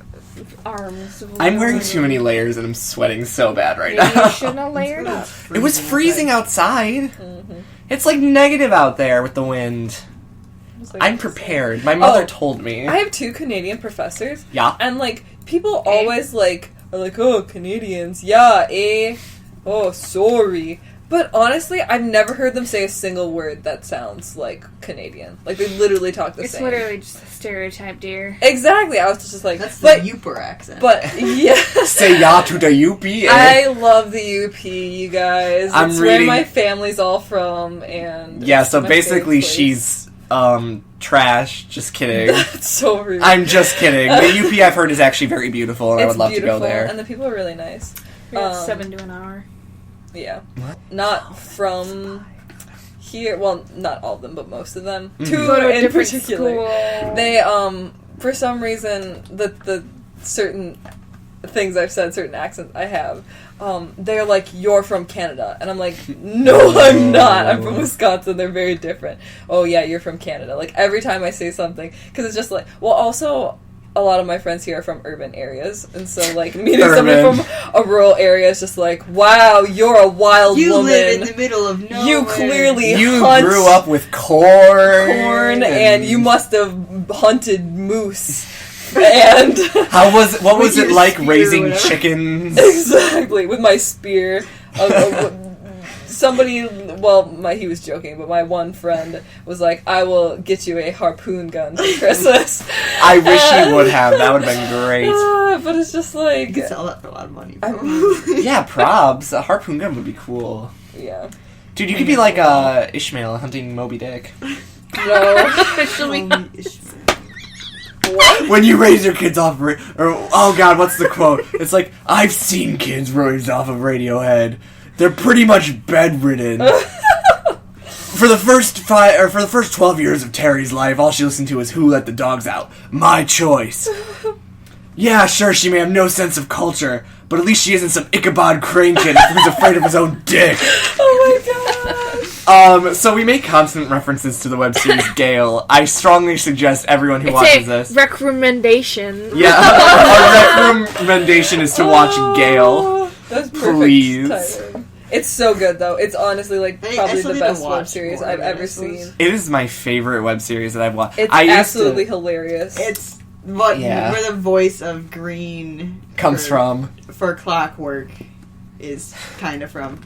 arms. I'm wearing too many layers and I'm sweating so bad right Maybe now. you shouldn't have layered up. It was freezing outside. Mhm. It's like negative out there with the wind. It's like- I'm prepared. My mother Oh, told me. I have 2 Canadian professors, Yeah. and like people always like are like, oh, Canadians, yeah, oh, sorry. But honestly, I've never heard them say a single word that sounds like Canadian. Like they literally talk the It's same. literally just a stereotype, dear. Exactly. I was just like, That's the but Youper accent. but yeah. Say ya to the UP. I love the UP, you guys. I'm It's reading- where my family's all from, and Yeah, it's so my basically favorite place. she's trash. Just kidding. That's so rude. I'm just kidding. The UP I've heard is actually very beautiful, and I It's would love beautiful, to go there. and the people are really nice. We're at Um, 7 to an hour. Yeah, What? not from here, well, not all of them, but most of them, Mhm. two Go to a in different particular, school. they, for some reason, the certain things I've said, certain accents I have, they're like, you're from Canada. And I'm like, no, I'm not. I'm from Wisconsin. They're very different. Oh, yeah, you're from Canada. Like, every time I say something, because it's just like, well, also, a lot of my friends here are from urban areas. And so, like, meeting somebody from a rural area is just like, wow, you're a wild You woman. live in the middle of nowhere. You clearly You hunt grew up with corn. and you must have hunted moose. And what was With it your like spear or raising whatever. chickens? exactly, with my spear. Somebody, he was joking, but my one friend was like, I will get you a harpoon gun for Christmas. I wish you would have. That would have been great. But it's just like, You could sell that for a lot of money. I Probably. Yeah, probs. A harpoon gun would be cool. yeah. Dude, you could be like Ishmael hunting Moby Dick. No. Officially. What? When you raise your kids off, oh god, what's the quote? It's like, I've seen kids raised off of Radiohead. They're pretty much bedridden. For the first 12 years of Terry's life, all she listened to was Who Let the Dogs Out? My Choice. Yeah, sure, she may have no sense of culture, but at least she isn't some Ichabod Crane kid who's afraid of his own dick. Oh my god. So we make constant references to the web series Gale. I strongly suggest everyone who It's watches a this. recommendation. Yeah, our recommendation is to watch Gale. That's perfect Please. timing. It's so good, though. It's honestly, like, I probably still the need to best web watch series more I've of it, I ever suppose. seen. It is my favorite web series that I've watched. It's I used absolutely to, hilarious. It's where the voice of Green comes from. for Clockwork is kind of from,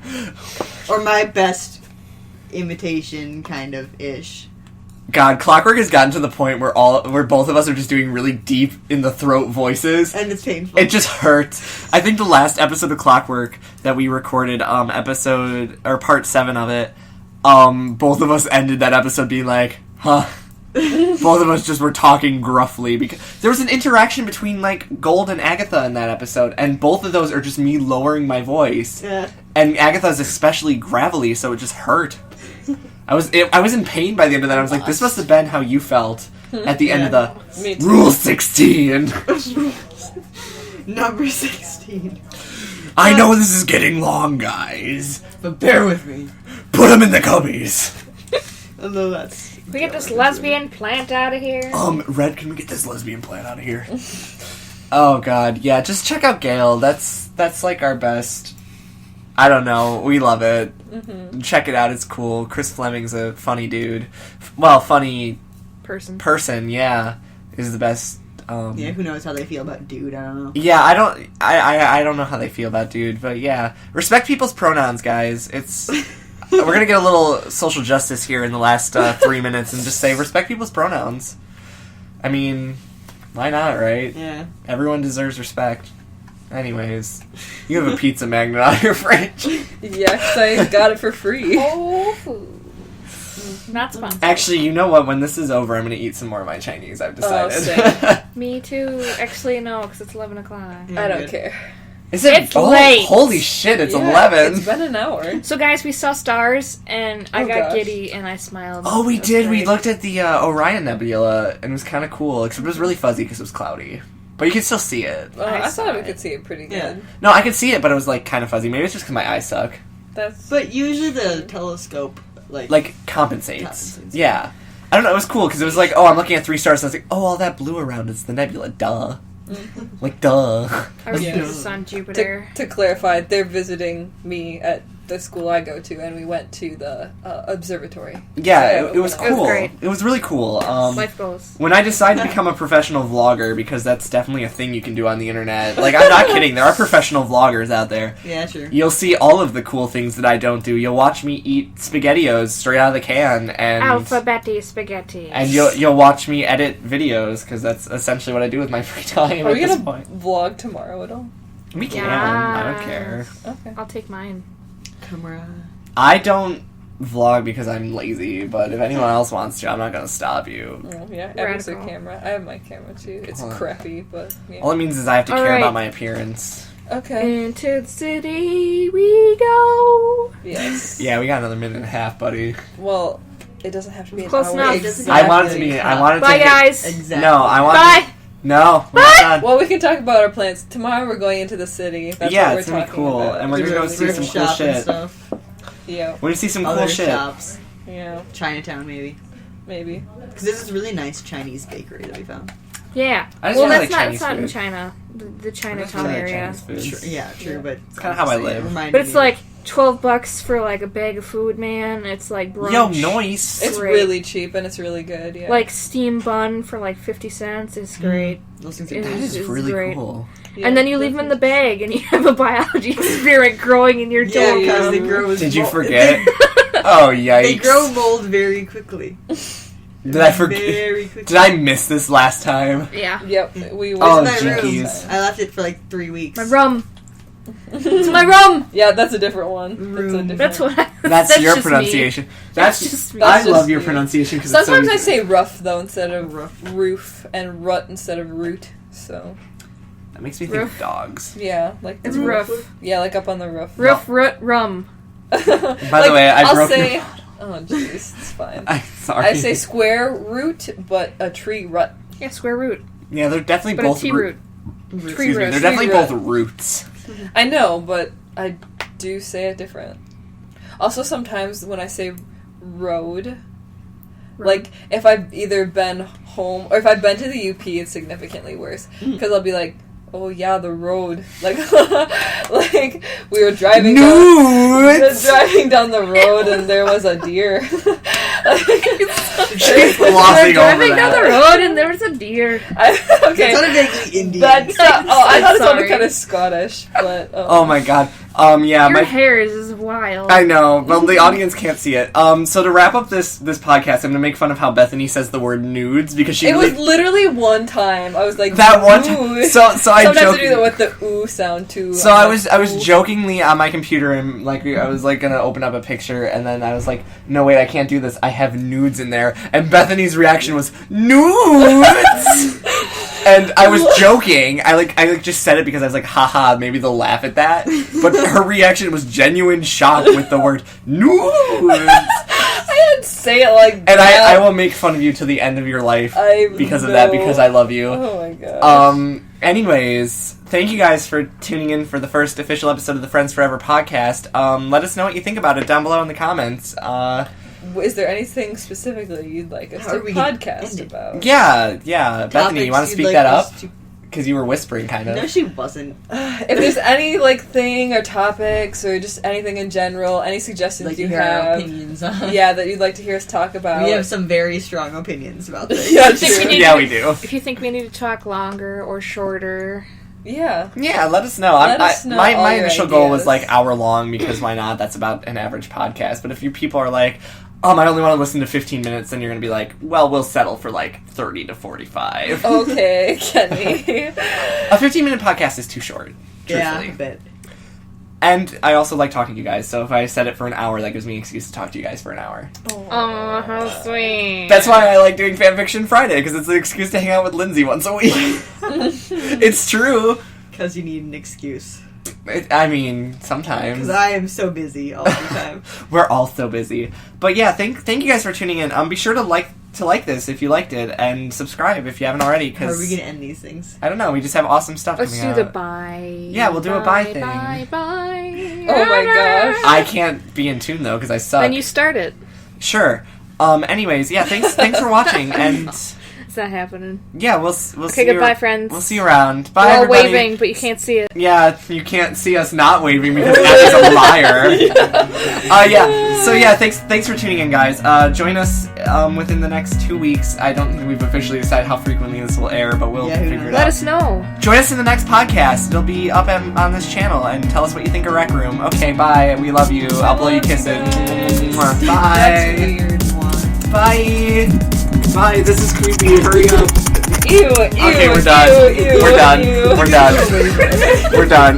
or my best imitation kind of ish. God, Clockwork has gotten to the point where both of us are just doing really deep in the throat voices. And it's painful. It just hurts. I think the last episode of Clockwork that we recorded, part 7 of it, both of us ended that episode being like, huh. Both of us just were talking gruffly because there was an interaction between like Gold and Agatha in that episode, and both of those are just me lowering my voice. Yeah. And Agatha's especially gravelly, so it just hurt. I was in pain by the end of that. I was like, this must have been how you felt at the end of Me the too. Rule 16. Number 16. I know this is getting long, guys. But bear with me. Put them in the cubbies. Although that's... We get this lesbian plant out of here. Red, can we get this lesbian plant out of here? Oh god, yeah, just check out Gale. That's like our best. I don't know, we love it. Mm-hmm. Check it out, it's cool. Chris Fleming's a funny dude. Well, funny person, yeah, is the best. Yeah, who knows how they feel about dude, I don't know. Yeah, I don't know how they feel about dude, but yeah. Respect people's pronouns, guys. It's... We're gonna get a little social justice here in the last 3 minutes and just say respect people's pronouns. I mean, why not, right? Yeah. Everyone deserves respect. Anyways, you have a pizza magnet on your fridge. Yeah, 'cause I got it for free. Oh, food. Not sponsored. Actually, you know what? When this is over, I'm gonna eat some more of my Chinese, I've decided. same. Me too. Actually, no, because it's 11 o'clock. I don't care. Is it? It's late. Holy shit, it's Yeah, 11. It's been an hour. So, guys, we saw stars, and I Oh, got gosh. giddy, and I smiled. Oh, we It was did. We great. looked at the Orion Nebula, and it was kind of cool, except it was really fuzzy because it was cloudy. But you could still see it. I I thought saw we it. could see it pretty good. Yeah. No, I could see it, but it was like kind of fuzzy. Maybe it's just because my eyes suck. That's But usually the telescope, Like, compensates. Compensates. Yeah. I don't know, it was cool, because it was like, oh, I'm looking at 3 stars, and I was like, oh, all that blue around is the nebula, duh. Like, duh. I was Yeah. just on Jupiter. to clarify. They're visiting me at the school I go to, and we went to the observatory. Yeah, So it was it cool. was great. It was really cool. Life goals. When I decided to become a professional vlogger, because that's definitely a thing you can do on the internet. Like, I'm not kidding, there are professional vloggers out there. Yeah, sure. You'll see all of the cool things that I don't do. You'll watch me eat SpaghettiOs straight out of the can, and Alphabetti spaghetti. and you'll watch me edit videos, because that's essentially what I do with my free time Are at we this gonna point. vlog tomorrow at all? We can. I don't Yes. care. Okay. I'll take mine. Camera. I don't vlog because I'm lazy, but if anyone else wants to, I'm not gonna stop you. Oh, yeah, Abby's a Radical. camera. I have my camera too. It's Hold on. crappy, but yeah. All it means is I have to All care right. about my appearance. Okay. Into the city we go. Yes. Yeah, we got another minute and a half, buddy. Well, it doesn't have to be an Close hour. enough. Exactly. I want it to be. I want it to. Bye, hit- guys. Exactly. No, I want. Bye. No, we're not done. Well, we can talk about our plans. Tomorrow we're going into the city. That's Yeah, what it's we're gonna be talking cool, about. and we're gonna go see Thrift some cool shop and shit. stuff. Yeah. We're gonna see some Other cool shit. shops. Yeah. Chinatown, maybe. Maybe. Because there's this really nice Chinese bakery that we found. Yeah. I just Well, really that's like not. Chinese It's not in food. China. The I just Chinatown really like area. Chinese food. Yeah, true, but It's kinda how I live. But it's like $12 for like a bag of food, man. It's like brunch. Yo, nice. It's Great. really cheap and it's really good. Yeah. Like steam bun for like 50 cents is great. Those things It are That is- is it's really great. cool. Yeah, And then you leave them in the bag, and you have a biology experiment growing in your Yeah, dome. because they grow. Did you mold- forget? Oh yikes! They grow mold very quickly. Did I forget? Very quickly. Did I miss this last time? Yeah. Yep. We Oh, were. It's in my room. jinkies. I left it for like 3 weeks. My rum. It's my rum. Yeah, that's a different one. That's a Room. different. That's what. That's your just me. pronunciation. That's That's just me. I That's love just your me. pronunciation because Sometimes I it's so say rough though instead of Rough. roof, and rut instead of root. So that makes me think Roof. of dogs. yeah, like It's the rough. Yeah, like up on the roof. Rough, root, rum. By the way, I I'll broke say. your- Oh jeez, it's fine. I'm sorry. I say square root, but a tree rut. Yeah, square root. yeah, they're definitely But a both tea root. root. Excuse me, root. they're definitely Tree root. both roots. I know, but I do say it different. Also, sometimes when I say road, like if I've either been home or if I've been to the UP, it's significantly worse because I'll be like, "Oh yeah, the road." Like, like we were driving down the road and there was a deer. She's We were glossing over driving down the that. road, and there was a deer. Okay, It's not a vaguely Indian. that's not, oh, I thought it sounded Sorry. kind of Scottish, but Oh my god. Yeah, Your my hair is wild. I know, but the audience can't see it. So to wrap up this podcast, I'm gonna make fun of how Bethany says the word nudes because she it really was literally one time I was like that one time. "Ooh." So I Sometimes joked. I do that with the ooh sound too. So I'm I like, was "Ooh." jokingly on my computer and like I was like gonna open up a picture and then I was like, no wait, I can't do this. I have nudes in there. And Bethany's reaction was nudes. And I was joking. I just said it because I was like, haha, maybe they'll laugh at that. But her reaction was genuine shock with the word nudes. I didn't say it like And that. I will make fun of you to the end of your life I because of that, know. because I love you. Oh my god. Anyways, thank you guys for tuning in for the first official episode of the Friends Forever podcast. Let us know what you think about it down below in the comments. Is there anything specifically you'd like us How to are we gonna podcast end it? about? Yeah. Bethany, you want to Topics speak you'd like that us up? to- Because you were whispering, kind of. No, she wasn't. If there's any like thing or topics or just anything in general, any suggestions Like you to hear our have, opinions on. yeah, that you'd like to hear us talk about. We have some very strong opinions about this. Yeah, If you true. need- Yeah, we do. If you think we need to talk longer or shorter, Yeah. Yeah, let us know. Let us know all My your initial goal was ideas. like hour long because why not? That's about an average podcast. But if you people are like, I only want to listen to 15 minutes, then you're going to be like, well, we'll settle for like 30 to 45. Okay, Kenny. A 15-minute podcast is too short, Yeah, truthfully. a bit. And I also like talking to you guys, so if I set it for an hour, that gives me an excuse to talk to you guys for an hour. oh, how sweet. That's why I like doing Fanfiction Friday, because it's an excuse to hang out with Lindsay once a week. It's true. Because you need an excuse. I mean, sometimes. Because I am so busy all the time. We're all so busy. But yeah, thank you guys for tuning in. Be sure to like this if you liked it, and subscribe if you haven't already. How are Because we going to end these things? I don't know, we just have awesome stuff Let's coming do out. the bye. Yeah, we'll do a bye thing. Bye. Oh my gosh. I can't be in tune though because I suck. Then you start it. Sure. Anyways, yeah, thanks for watching, and It's not happening. yeah, we'll see. Okay, goodbye, friends. We'll see you around. Bye, We're all everybody. waving, but you can't see it. Yeah, you can't see us not waving because Abby's a liar. Yeah. So yeah, thanks for tuning in, guys. Join us within the next 2 weeks. I don't think we've officially decided how frequently this will air, but we'll Yeah, who figure it knows? out. Let us know. Join us in the next podcast. It'll be up on this channel, and tell us what you think of Rec Room. Okay, bye. We love you. I'll blow you kisses. Mwah. That's Bye. weird. Bye. Bye. This is creepy. Hurry up. Ew, ew, Okay, we're done. ew, ew, We're done. ew. We're done. We're done.